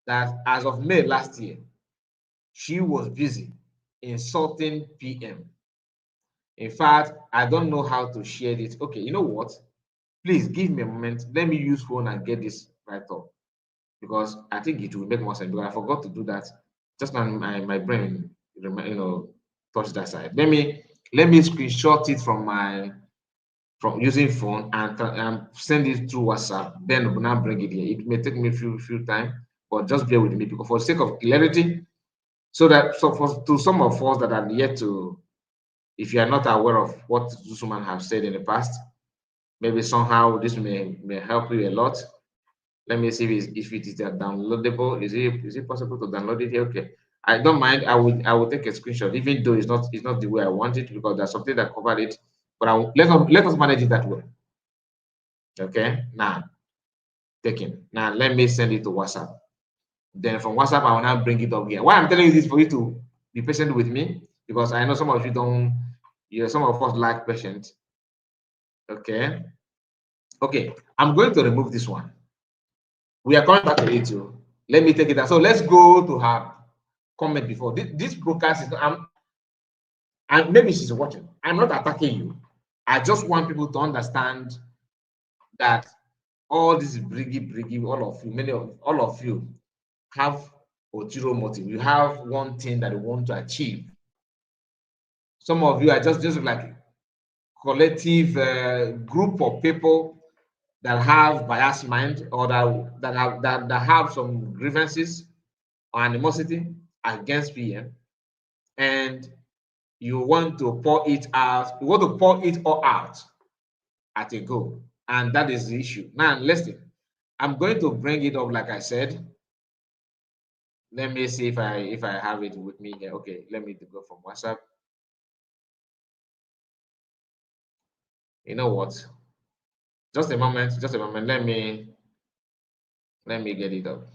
that as of May last year, she was busy insulting PM. In fact, I don't know how to share this. Okay, you know what? Please give me a moment. Let me use phone and get this right up, because I think it will make more sense. Because I forgot to do that. Just now, my brain, touched that side. Let me screenshot it from using phone and send it through WhatsApp. Then we'll now bring it here. It may take me a few time, but just bear with me, because for the sake of clarity, to some of us that are yet to, if you are not aware of what this woman has said in the past, maybe somehow this may help you a lot. Let me see if it is downloadable. Is it possible to download it here? Okay, I don't mind. I will take a screenshot, even though it's not the way I want it, because there's something that covered it. But let us manage it that way. Okay, now taking. Now let me send it to WhatsApp. Then from WhatsApp, I will now bring it up here. Why I'm telling you this, for you to be patient with me, because I know some of you don't. Some of us lack patience. Okay. Okay, I'm going to remove this one. We are coming back to it too. Let me take it out. So let's go to her comment before. This broadcast is, and maybe she's watching. I'm not attacking you. I just want people to understand that all this briggy, all of you have ulterior motive. You have one thing that you want to achieve. Some of you are just like collective group of people that have biased mind, or that have some grievances or animosity against PM, and you want to pour it out. You want to pour it all out at a go, and that is the issue. Now, listen. I'm going to bring it up, like I said. Let me see if I have it with me here. Okay, let me go from WhatsApp. You know what? Just a moment. Let me get it up.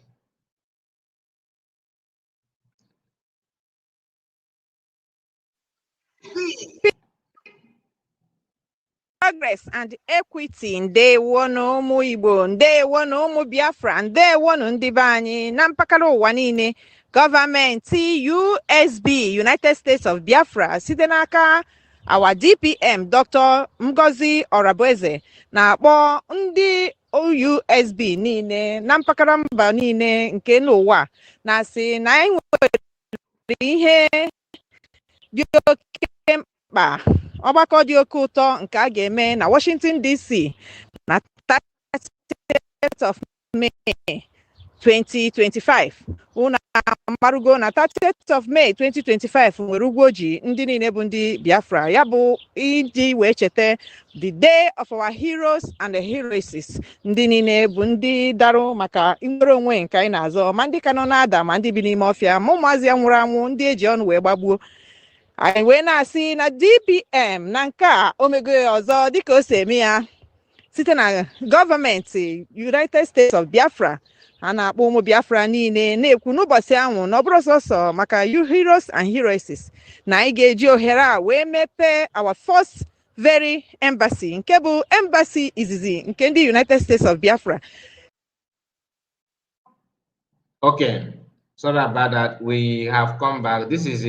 Progress and equity. Ndewonu ụmụ Igbo, ndewonu ụmụ Biafra, ndewonu ndị be anyị na mpaghara ụwa niile. Gọọmenti USB, United States of Biafra, site n'aka our DPM Dr. Ngozi Orabueze, na-akpọ ndị USB niile na mpaghara mba niile nke n'ụwa, na-asị na anyị nwere ihe dị oke mkpa, ọgbakọ dị oke ụtọ nke a ga-eme na Washington DC na 30th of May 2025. Unu amarugo na 30th of May 2025 nwere ugwu ji ndị niile bụ ndị Biafra, ya bụ iji wee cheta the day of our heroes and the heroesses, ndị niile bụ ndị darụ maka nwere onwe nke anyị na-azọ, ma ndị ka nọ na-ada ma ndị bi n'ime ọfịa, ma ụmụazị ya nwụrụ anwụ, ndị eji ọnụ wee gbagbuo. Anyị wee na-asị na DPM na nke a omego ya ọzọ dịka o si eme ya site na gọọmenti United States of Biafra. A na-akpọ ụmụ Biafra niile na-ekwu n'ụbọchị ahụ na ọ bụrụ sọsọ maka you heroes and heroesses, na anyị ga-eji ohere a wee mepee our first very embassy, nke bụ embassy izizi nke ndị United States of Biafra. Okay, sorry about that. We have come back. This is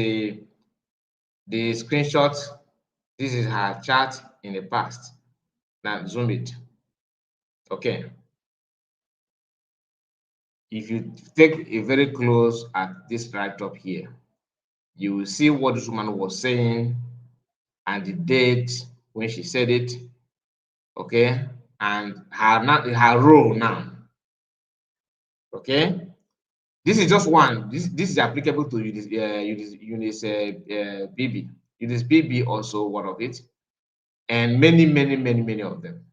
the screenshot This is her chat in the past. Now zoom it. Okay. If you take a very close at this right up here, you will see what this woman was saying and the date when she said it. Okay, and her role now. Okay, this is just one. This is applicable to Eunice BB. Eunice BB also one of it, and many of them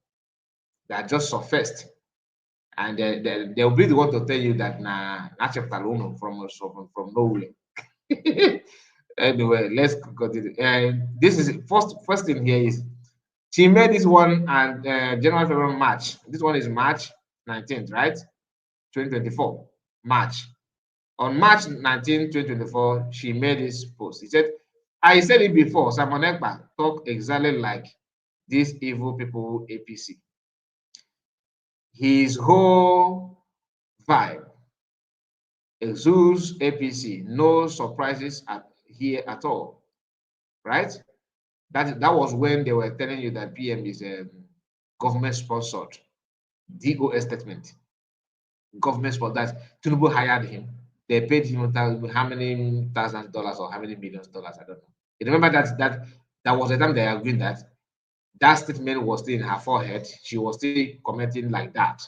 that just surfaced, and they'll be the one to tell you that na chapter uno from nowhere. Anyway, let's continue. This is first thing here is she made this one and January, February, March. This one is March 19th, right? 2024, March. On March 19, 2024, she made this post. He said, I said it before, Simon Ekpa talk exactly like these evil people APC. His whole vibe exudes APC, no surprises here at all, right? That was when they were telling you that PM is government sponsored. DOS statement. Government sponsored. That Tinubu hired him. They paid him how many $1,000s or how many millions dollars? I don't know. You remember that was the time they agreed that statement was still in her forehead. She was still commenting like that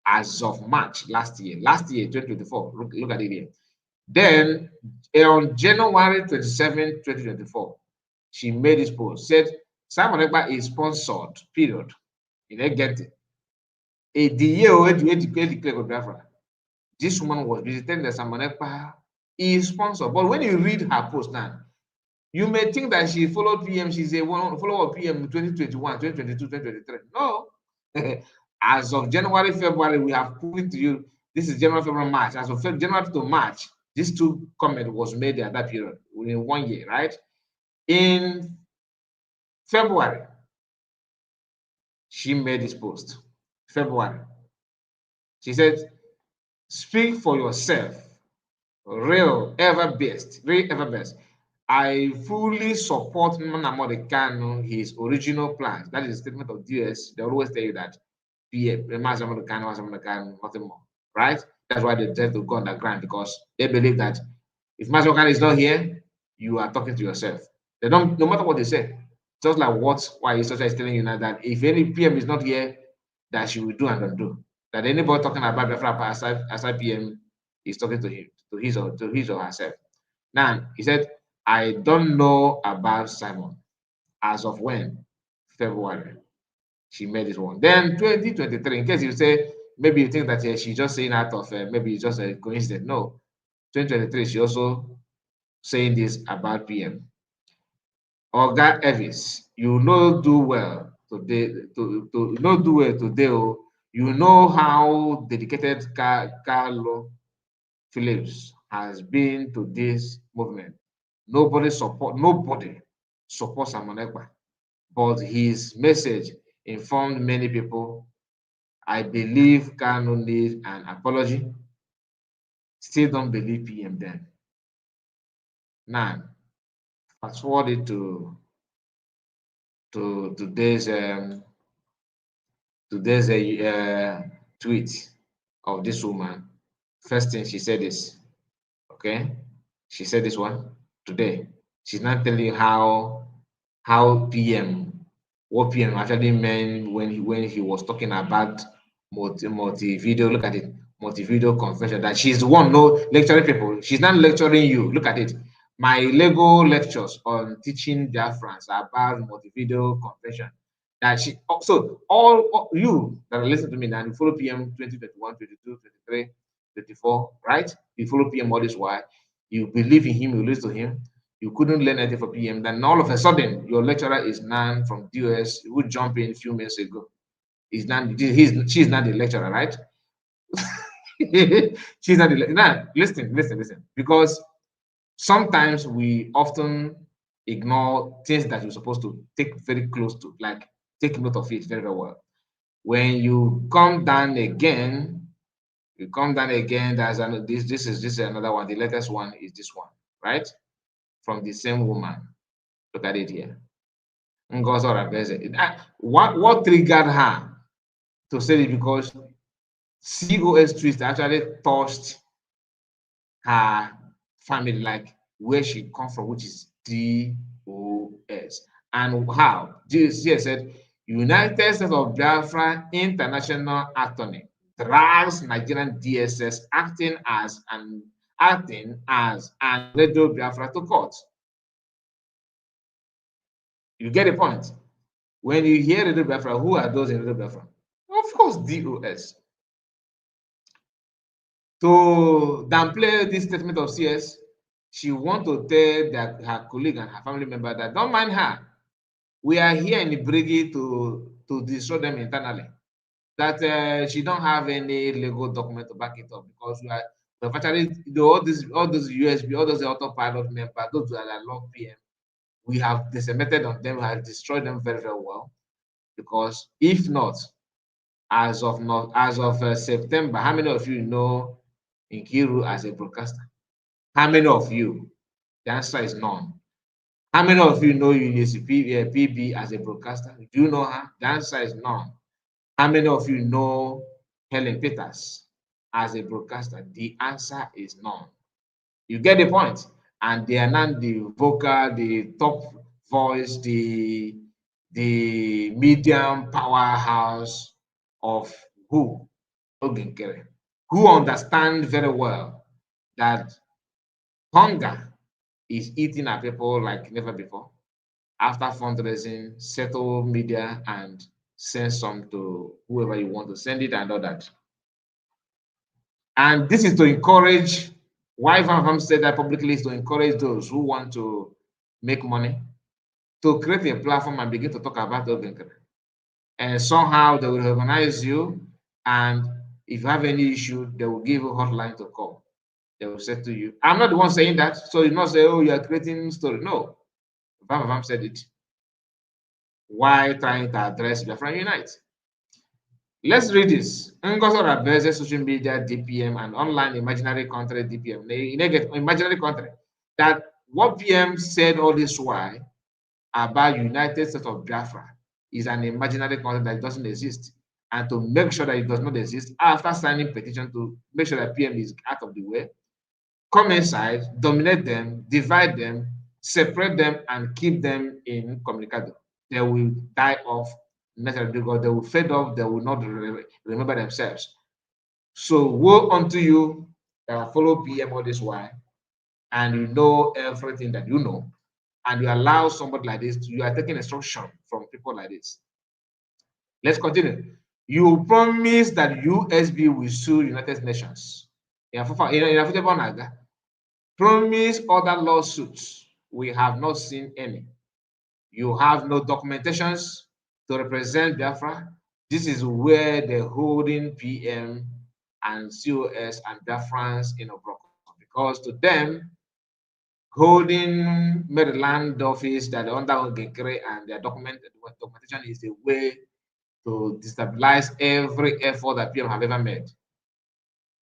as of March last year. Last year, 2024. Look at it here. Then on January 27, 2024, she made this post, said Simon Ekpa is sponsored, period. You didn't get it. The year declared Biafra, this woman was visiting the Simon Ekpa is sponsored. But when you read her post now, you may think that she followed PM, she's a follower of PM 2021, 2022, 2023. No. As of January, February, we have proven to you this is January, February, March. As of January to March, these two comments was made at that period within 1 year, right? In February, she made this post. February. She said, speak for yourself. Real ever best. I fully support Nnamdi Kanu, his original plans. That is a statement of DS. They always tell you that Nnamdi Kanu, nothing more. Right? That's why they tend to go underground, because they believe that if Nnamdi Kanu is not here, you are talking to yourself. They don't, no matter what they say. Just like why Isocha is telling you now that if any PM is not here, that she will do and don't do. That anybody talking about Biafra aside PM is talking to him, to his or herself. Now he said, I don't know about Simon. As of when? February. She made this one. Then 2023, in case you say maybe you think that she's just saying out of maybe it's just a coincidence. No. 2023, she also saying this about PM. Oga Elvis, you know do well today. To not do well today. Oh, you know how dedicated Carlo Phillips has been to this movement. Nobody supports Simon Ekpa, but his message informed many people. I believe Kanu needs an apology. Still don't believe PM then. Now, fast forward it to today's tweet of this woman. First thing she said is, okay, she said this one today. She's not telling you what PM actually meant when he was talking about multi video. Look at it, multi video confession. That she's the one no lecturing people. She's not lecturing you. Look at it. My Lego lectures on teaching Biafrans about multi video confession. That she so all you that are listening to me now, you follow PM 2021, 22, 23, 24, right? You follow PM all this while. You believe in him, you listen to him. You couldn't learn anything from PM. Then all of a sudden, your lecturer is Nan from DOS who jumped in a few minutes ago. She's not the lecturer, right? She's not the lecturer. Now, listen. Because sometimes we often ignore things that you're supposed to take very close to, like take note of it very, very well. When you come down again, this is another one. The latest one is this one, right? From the same woman. Look at it here. What triggered her to say it? Because COS twist actually touched her family, like where she come from, which is DOS. And how? She said, United States of Biafra International Attorney drags Nigerian DSS acting as an Radio Biafra to court. You get the point? When you hear Radio Biafra, who are those in Radio Biafra? Of course, DOS. To downplay this statement of CS, she want to tell her colleague and her family member that don't mind her. We are here in the brigade to destroy them internally. That she don't have any legal document to back it up, because we have actually all those USB, all those autopilot members, those that are long PM, we have decimated on them, we have destroyed them very, very well. Because if not, as of September, how many of you know Nkiru as a broadcaster? How many of you? The answer is none. How many of you know Eunice PB as a broadcaster? Do you know her? The answer is none. How many of you know Helen Peters as a broadcaster? The answer is none. You get the point? And they are not the vocal, the top voice, the medium powerhouse of who? Oginkere, who understand very well that hunger is eating our people like never before. After fundraising, settle media and send some to whoever you want to send it and all that. And this is to encourage, why Van said that publicly, is to encourage those who want to make money to create a platform and begin to talk about Oginkere. And somehow they will recognize you, and if you have any issue, they will give you a hotline to call. They will say to you, I'm not the one saying that, so you not say, oh, you are creating story. No, Vam said it. Why trying to address Biafra Unite? Let's read this. Ngozo Rabeze, social media DPM and online imaginary country DPM. They get imaginary country. That what PM said all this while about United States of Biafra is an imaginary country that doesn't exist. And to make sure that it does not exist, after signing petition to make sure that PM is out of the way, come inside, dominate them, divide them, separate them, and keep them in communicado. They will die off naturally because they will fade off, they will not remember themselves. So woe unto you that follow PM all this while, and you know everything that you know, and you allow somebody like this, you are taking instruction from people like this. Let's continue. You promise that USB will sue United Nations. Promise other lawsuits. We have not seen any. You have no documentations to represent Biafra. This is where the holding PM and COS and Biafrans in Obroko, because to them, holding Maryland office that under Ogenkere and their documentation is a way to destabilize every effort that PM have ever made,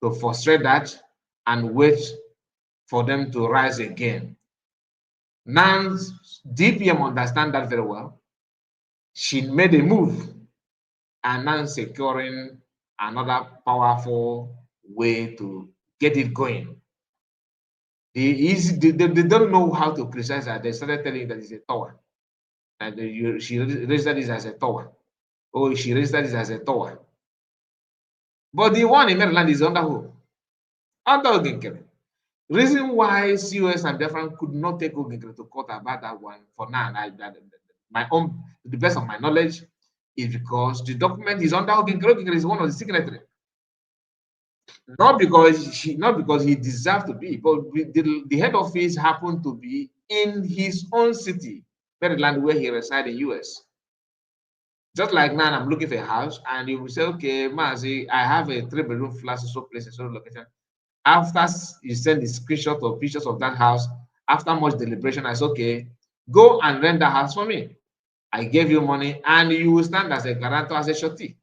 to frustrate that and wait for them to rise again. Now, DPM understand that very well. She made a move and now securing another powerful way to get it going. They don't know how to criticize that. They started telling that it's a tower. And she registered this as a tower. Oh, she registered this as a tower. But the one in Maryland is under who? Under Ogenkere. Reason why COS and Biafran could not take Ogenkere to court about that one for now, to the best of my knowledge, is because the document is under Ogenkere. Ogenkere is one of the signatories. Not because he deserved to be, but the head office happened to be in his own city, Maryland, where he resides in US. Just like now, I'm looking for a house, and you will say, okay, Mazi, I have a 3-bedroom flat, so place, so location. After you send the screenshot or pictures of that house, after much deliberation, I said, okay, go and rent the house for me. I gave you money, and you will stand as a guarantor, as a surety.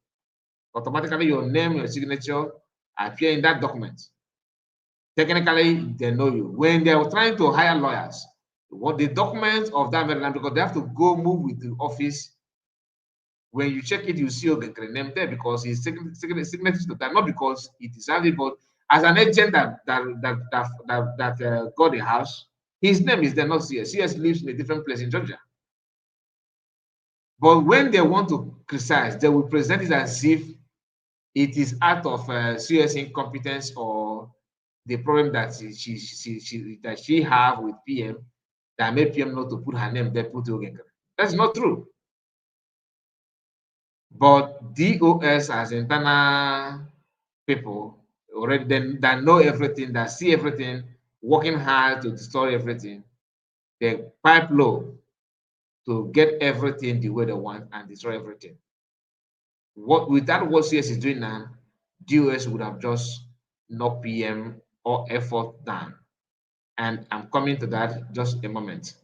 Automatically, your name, your signature appear in that document. Technically, they know you. When they are trying to hire lawyers, what the documents of that Maryland, because they have to go move with the office. When you check it, you see Ogenkere name there because he's signature to that, not because it is only, but as an agent that got the house, his name is there, not CS. CS lives in a different place in Georgia. But when they want to criticize, they will present it as if it is out of CS incompetence or the problem that she have with PM that made PM not to put her name there, put Ogenkere. That's not true. But DOS as internal people already that know everything, that see everything, working hard to destroy everything, they pipe low to get everything the way they want and destroy everything. What CS is doing now, DOS would have just knocked PM or effort down. And I'm coming to that just a moment.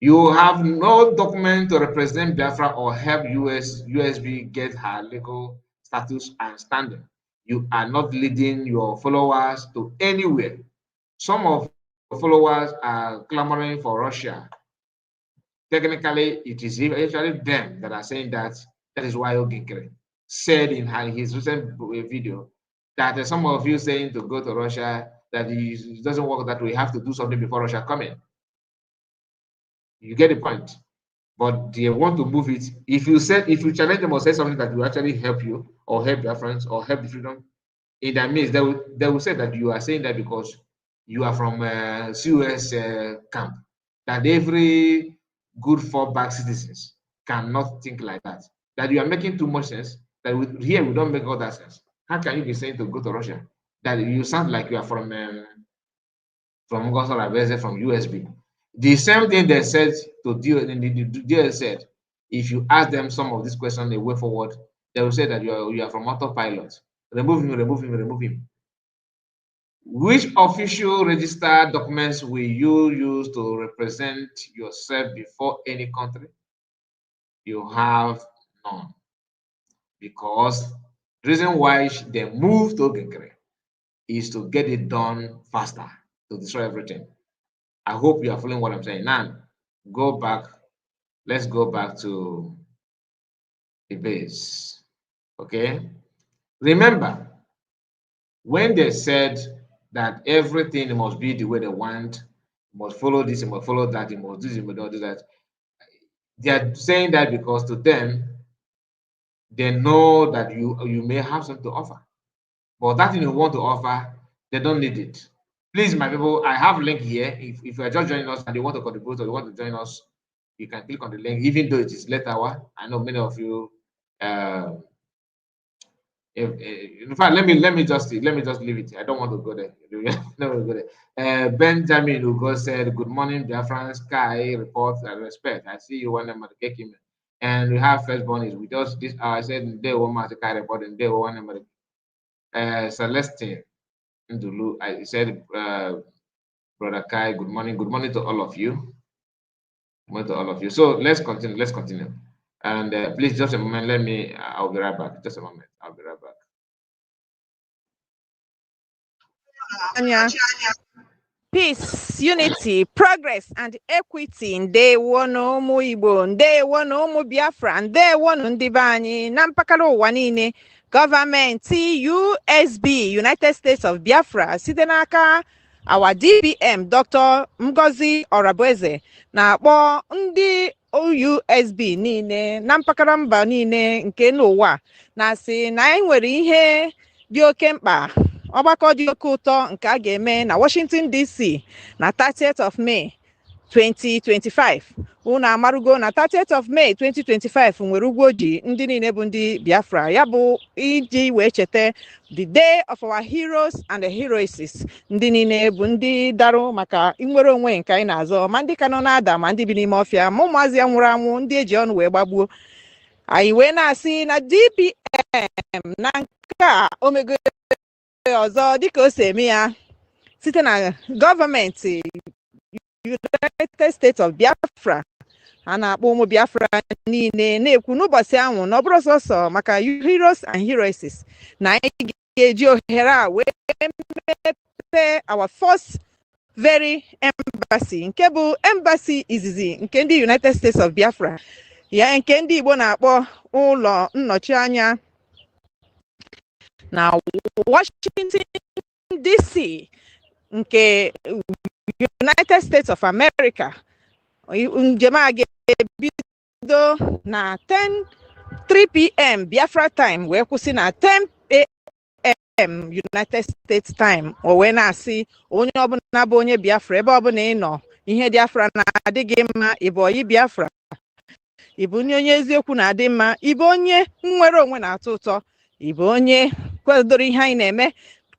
You have no document to represent Biafra or help USB get her legal status and standing. You are not leading your followers to anywhere. Some of your followers are clamoring for Russia. Technically, it is actually them that are saying that. That is why Ogenkere said in his recent video that some of you saying to go to Russia, that it doesn't work that we have to do something before Russia come in. You get the point. But they want to move it. If you challenge them or say something that will actually help you or help your friends or help the freedom, in that means they will say that you are saying that because you are from COS camp, that every good fallback citizens cannot think like that. That you are making too much sense. That here we don't make all that sense. How can you be saying to go to Russia? That you sound like you are from USB. The same thing they said to DOS said, if you ask them some of these questions the way forward, they will say that you are from autopilot. Remove him. Which official registered documents will you use to represent yourself before any country? You have none. Because the reason why they moved to Ogenkere is to get it done faster, to destroy everything. I hope you are following what I'm saying. Now, go back. Let's go back to the base. Okay. Remember, when they said that everything must be the way they want, must follow this, must follow that, it must do this, must do that. They are saying that because to them, they know that you may have something to offer. But that thing you want to offer, they don't need it. Please, my people, I have a link here. If you are just joining us and you want to contribute or you want to join us, you can click on the link, even though it is late hour. I know many of you. In fact, let me just leave it. I don't want to go there. Benjamin Ugo said, "Good morning, Biafran Sky report and respect. I see you one number to take him." And we have firstborn is with us this hour. I said, "Day one Sky report and day one number." Celestine Ndulu, I said, Brother Kai, good morning to all of you. Good morning to all of you. So let's continue. And please, just a moment. I'll be right back. Just a moment. I'll be right back. Peace, unity, progress, and equity. Ndewo n'ụmụ Igbo, ndewo n'ụmụ Biafra, ndewo ndị be anyị na mpaghara ụwa niile. Gọọmenti USB, United States of Biafra, site n'aka our DPM, Dr. Ngozi Orabueze, na-akpọ ndị USB niile na mpaghara mba niile nke n'ụwa na-asị na anyị nwere ihe dị oke mkpa, ọgbakọ dị oke ụtọ nke a ga-eme na Washington DC na 30th of May 2025. Unu amarugo na 30th of May 2025 nwere ugwu ojii ndị niile bụ ndị Biafra, ya bụ iji wee cheta the day of our heroes and the heroesses, ndị niile bụ ndị darụ maka inwere onwe nke anyị na-azọ, ma ndị ka nọ na-ada ma ndị bi n'ime ọfịa, ma ụmụazị ya nwụrụ anwụ ndị eji ọnụ wee gbagbuo. Anyị wee na-asị na DPM na nke a omego ọzọ dịka o si eme ya site na gọọmenti United States of Biafra. A na-akpọ ụmụ Biafra niile na-ekwu n'ụbọchị ahụ na ọ bụrụ sọsọ maka heroes and heroesses na anyị ga-eji ohere a wee mepe our first very embassy nke bụ embassy izizi nke ndị United States of Biafra, ya nke ndị Igbo na-akpọ ụlọ nnọchi anya na Washington DC nke United States of America. Njem a ga-ebido na 3 p.m. Biafra time wee kwụsị na 10 a.m. United States time. O wee na-asị onye ọbụla bụ onye Biafra ebe ọbụla ị nọ, ihe Biafra na-adịghị mma, ịbụ oyi Biafra, ịbụ onye eziokwu na-adị mma, ịbụ onye nnwere onwe na-atọ ụtọ, ịbụ onye kwadoro ihe anyị na-eme,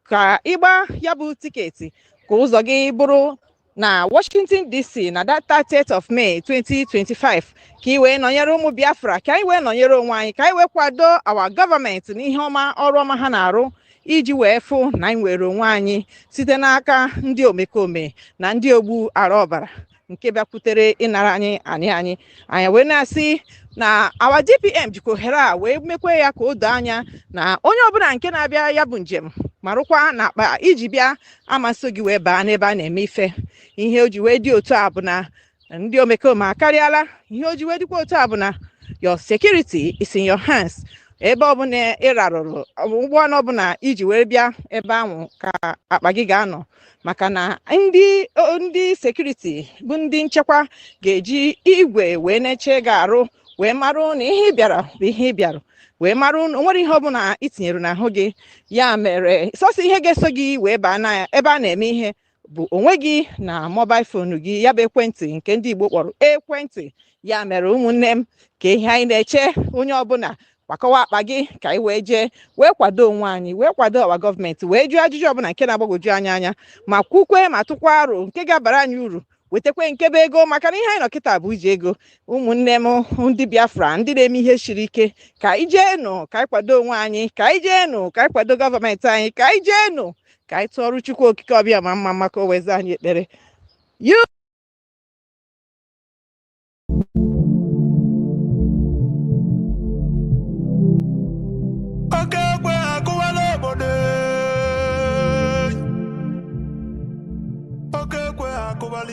ka ịgba ya bụ tiketi ka ụzọ gị bụrụ na Washington DC na that 30th of May 2025, ka ị wee nọnyere ụmụ Biafra, ka anyị wee nọnyere onwe anyị, ka anyị wee kwado our gọọmenti n'ihe ọma ọrụ ọma ha na-arụ iji wee fụ na anyị nwere onwe anyị site n'aka ndị omekome na ndị ogbu ara ọbara nke bịakwutere ịnara anyị wee na-asị na our DPM jikwa ohere a wee mekwe ya ka o doo anya na onye ọbụla nke na-abịa ya bụ njem marụkwa na akpa iji bịa amasị gị wee baa n'ebe a na-eme ife. Ihe o ji wee dị otu a bụ na ndị omekome akarịala. Ihe o ji wee dịkwa otu a bụ na your security is in your hands. Ebe ọbụla ị rarụrụ ụgbọ ọbụla iji wee bịa ebe ahụ ka akpa gị ga-anọ, maka na ndị sekuriti bụ ndị nchekwa ga-eji igwe wee na-eche gị arụ, wee marụ na ihe ị bịara bụ ihe ị bịara, wee marụ na onwere ihe ọbụla itinyere n'ahụ gị. Ya mere sọsọ ihe ga-eso gị wee baa na ebe a na-eme ihe bụ onwe gị na mobile phone gị, ya bụ ekwentị nke ndị Igbo kpọrọ ekwentị. Ya mere ụmụnne m, ka ihe anyị na-eche onye ọbụla gbakọwa akpa gị ka anyị wee jee wee kwado onwe anyị, wee kwado ọwa gọọmenti, wee jụọ ajụjụ ọbụla nke na-agbagwoju anya ma kwukwe ma tụkwa aro nke ga-abara anyị uru, wetakwe nke bụ ego, maka na ihe anyị nọkịta bụ iji ego. Ụmụnne m ndị Biafra, ndị na-eme ihe siri ike, ka anyị jeenụ ka anyị kwado onwe anyị, ka anyị jeenụ ka anyị kwado gọọmenti anyị, ka anyị jeenụ ka anyị tụọrụ Chukwu okike ọbịa ma mma maka o weze anyị ekpere.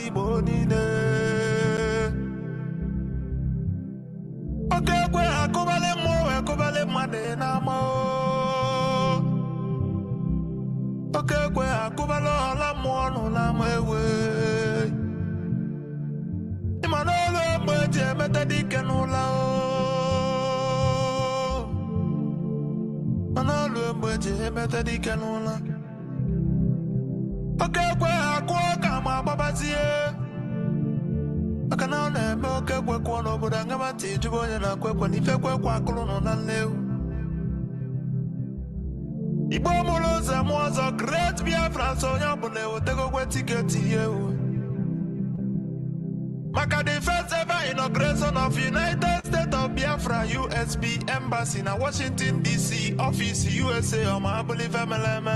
Igbo niile oke ekwe akụbali mmụọ ekụbali mmadụ n'ama, oke ekwe akụbali ọla mmụọ nụ n'ama ewe. Ịma n'olu ogbe eji emete dike n'ụla, n'olu ogbe eji emete dike n'ụla. Oke ekwe akụọ ka ma agbabazie, maka na ọ na-eme oke ekwe kwụọ n'obodo angaba ntị jụba onye na-akụ ekwe na ife ekwe akụrụ nọ na nlewu. Igbo mụrụ ụzọ mụ ọzọ, Great Biafra, so onye ọbụla ewetegokwe tiketi ihe ewu, maka the first ever inauguration of United States of Biafra USB Embassy na Washington DC Office USA ọma abụli femeleme.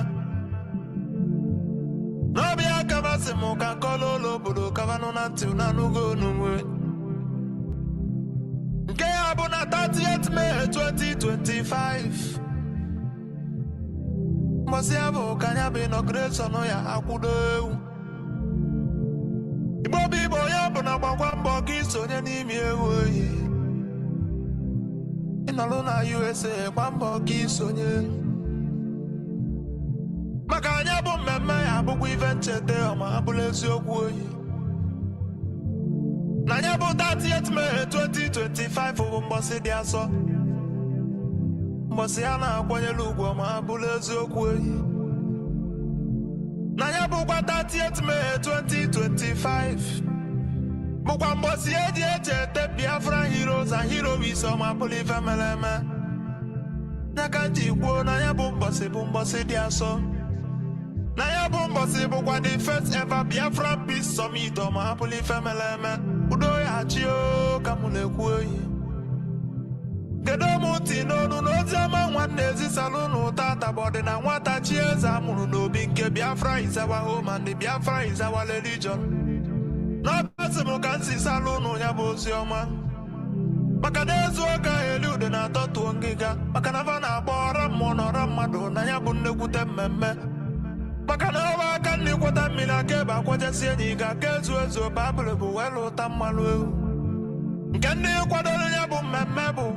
N'ọbịa kabasị mụ ka nkọlụ ụlọ obodo kabanụ na ntị na n'ugo onunwe, nke ya bụ na 30th May 2025. Mbọsị ya bụ ka anya bụ inauguration ya akwụdo ewu. Igbo bụ Igbo, ya bụ na gbakwa mbọ ka isonye n'ime ewu oyi. Ịnọlụ na USA gba mbọ ka isonye, maka anya bụ mmemme ya abụkwa ife ncheta ọma abụla eziokwu oyi. Na anya bụ 30th May 2025 bụ mbọsị dị asọ, mbọsị ya na-akwanyere ugwu ọma abụla eziokwu oyi. Na anya bụkwa 30th May 2025 bụkwa mbọsị eji echete Biafra heroes and heroes ọma abụla ife mere eme. N'aka nji kwuo na anya bụ mbọsị dị asọ. Na ya bụ mbọsị bụkwa the first ever Biafra Peace Summit ọma abụla ife mere eme. Udo ya achị o ka mụ na-ekwu oyi. Kedu ụmụ ntị n'onu n'ozi ọma nwanne ezisalụ n'ụta atabọdị na nwata chi eze amụrụ n'obi nke Biafra is our home and the Biafra is our religion. N'ọbasị m ka nsi salụ ụnụ ya bụ ozi ọma, maka na ezu oge elu ude na-atọtuo ngịga, maka na fa na-agba ọra mmụọ na ọra mmadụ na ya bụ nnekwute mmemme. Maka na ọba aka nnekweta mmiri na keba kwachasi enyi ga kezu ezu babụl bụ welu ụta mmanụ ewu nke ndị kwadoro ya bụ mmemme bụ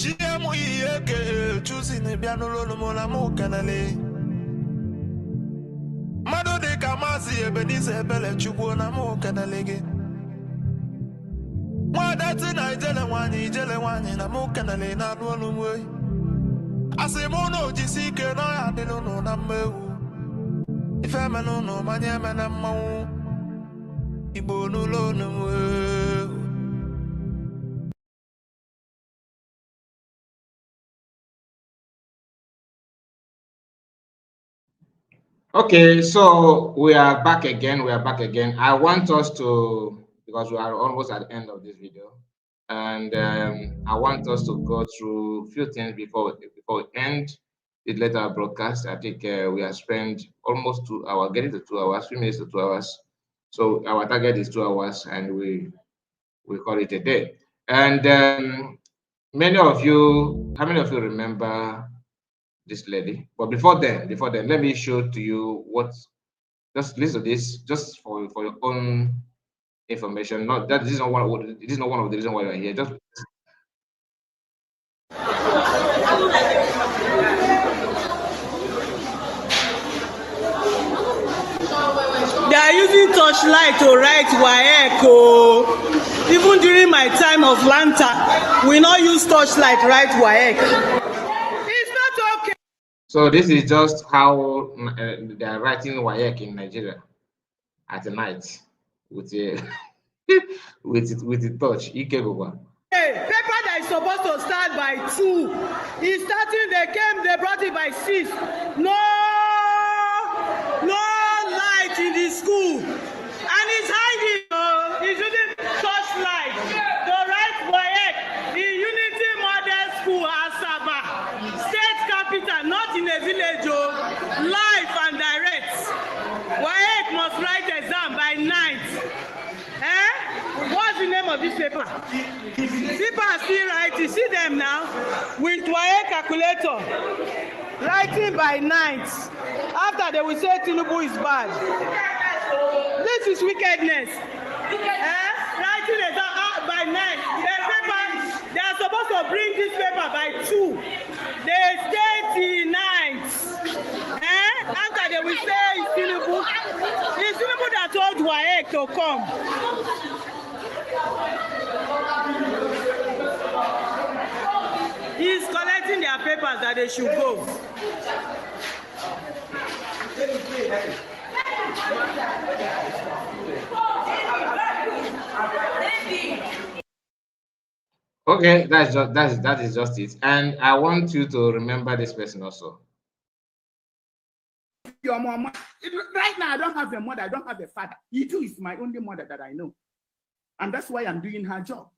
GMO ihe ke chuzi na bịa n'ụlọ olumo na mụ kenele mmadụ dị ka maazị Ebenezer Ebele Chukwu na mụ kenele gị nwadati na ijele nwanyị na mụ kenele na anụ olumo asị mụ na ojisi ike na ọya adịla ụnụ na mma ewu ife emena ụnụ manye emena mmanwụ Igbo n'ụlọ olumo ewu. Okay, so we are back again. I want us to, because we are almost at the end of this video, and I want us to go through a few things before we end the later broadcast. I think we have spent almost 2 hours, getting to 2 hours, 3 minutes to 2 hours. So our target is 2 hours, and we call it a day. And how many of you remember this lady? But before then, let me show to you what. Just listen to this, just for your own information. Not that this is not one of the reasons why you are here. Just They are using torchlight to write WAEC. Even during my time of Lanta, we not use torchlight write WAEC. It's not okay. So this is just how they are writing WAEC in Nigeria at night with a with the torch. Hey, paper that is supposed to start by 2 is starting. They brought it by 6. No light in the school, and it's hiding. It's using torchlight to write WAEC in Unity Model School, Asaba, state capital, not in a village. Live and direct. WAEC must write exam by night. What's the name of this paper? People are still writing. See them now with WAEC calculator, writing by night. After they will say Tinubu is bad. This is wickedness. Writing exam by night. They are supposed to bring this paper by 2. They stay till night. After they will say it's Tinubu. It's Tinubu that told WAEC to come. He's collecting their papers that they should go. Okay, that is just it. And I want you to remember this person also. Your mama. Right now, I don't have a mother. I don't have a father. You too is my only mother that I know. And that's why I'm doing her job.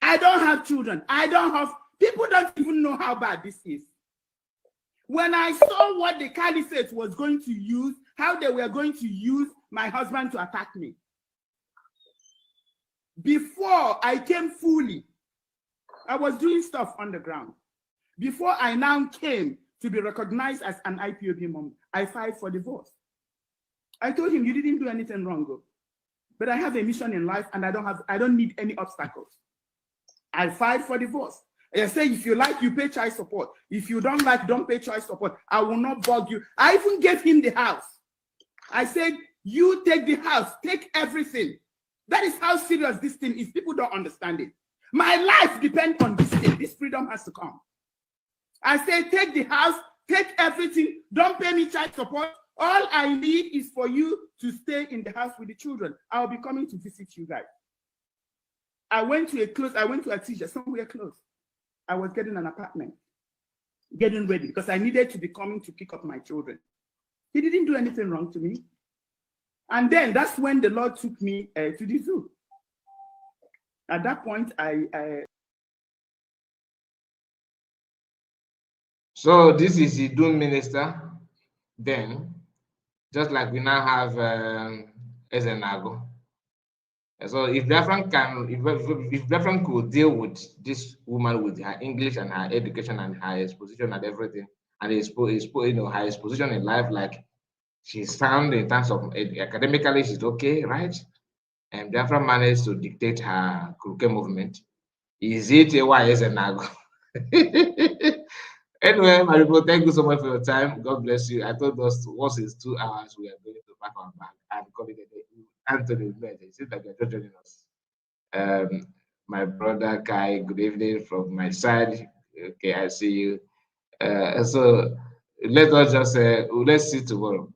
I don't have children. People don't even know how bad this is. When I saw what the caliphate was going to use, how they were going to use my husband to attack me, before I came fully, I was doing stuff on the ground. Before I now came to be recognized as an IPOB mom, I filed for divorce. I told him, you didn't do anything wrong, but I have a mission in life and I don't need any obstacles. I filed for divorce. I say, if you like, you pay child support. If you don't like, don't pay child support. I will not bug you. I even gave him the house. I said, you take the house, take everything. That is how serious this thing is. People don't understand it. My life depends on this thing. This freedom has to come. I say, take the house, take everything. Don't pay me child support. All I need is for you to stay in the house with the children. I'll be coming to visit you guys. I went to a teacher somewhere close. I was getting an apartment, getting ready because I needed to be coming to pick up my children. He didn't do anything wrong to me. And then that's when the Lord took me to the zoo. At that point, So this is the Doom minister. Then, just like we now have Ezenago. So if Biafran could deal with this woman with her English and her education and her exposition and everything, and her position in life, like she's sound in terms of academically, she's okay, right? And Biafra managed to dictate her Kuruke movement. Is it a YS and Nago? Anyway, my people, thank you so much for your time. God bless you. I told us once it's 2 hours, we are going to pack our bag and call it a day. Anthony, it seems like you're just joining us. My brother Kai, good evening from my side. Okay, I see you. So let us just let's see tomorrow.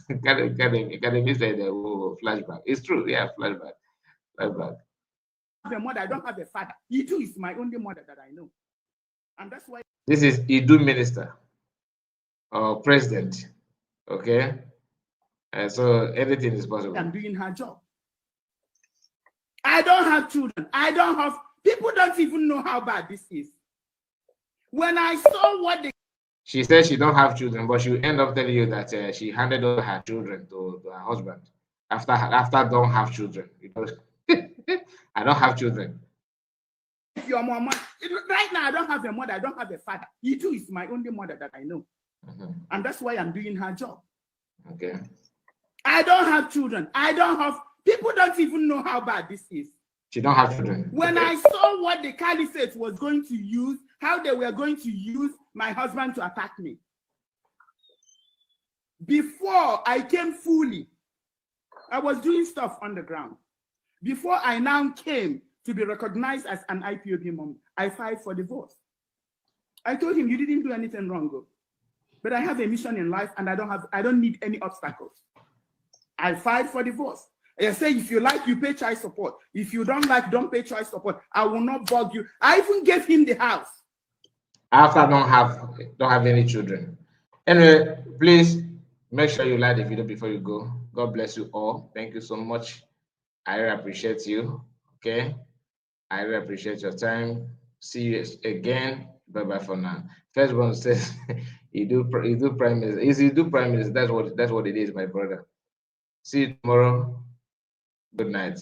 Academy said flashback. It's true, yeah, flashback. Flashback. I have a mother, I don't have a father. Idu is my only mother that I know. And that's why This is Idu minister or president. Okay. So anything is possible. I'm doing her job. I don't have children. I don't have, people don't even know how bad this is. When I saw what they... She says she don't have children, but she will end up telling you that she handed over her children to her husband after don't have children. Because I don't have children. If your mama, right now I don't have a mother, I don't have a father. Idu is my only mother that I know. And that's why I'm doing her job. Okay. I don't have children. I don't have, people don't even know how bad this is. She don't have children. When I saw what the caliphate was going to use, how they were going to use my husband to attack me. Before I came fully, I was doing stuff on the ground. Before I now came to be recognized as an IPOB mom, I filed for divorce. I told him, you didn't do anything wrong, but I have a mission in life and I don't need any obstacles. I filed for divorce. I say, if you like, you pay child support. If you don't like, don't pay child support. I will not bug you. I even gave him the house. After don't have any children. Anyway, please make sure you like the video before you go. God bless you all. Thank you so much. I really appreciate you. Okay. I really appreciate your time. See you again. Bye-bye for now. First one says you do prime minister. Is you do prime minister? That's what it is, my brother. See you tomorrow. Good night.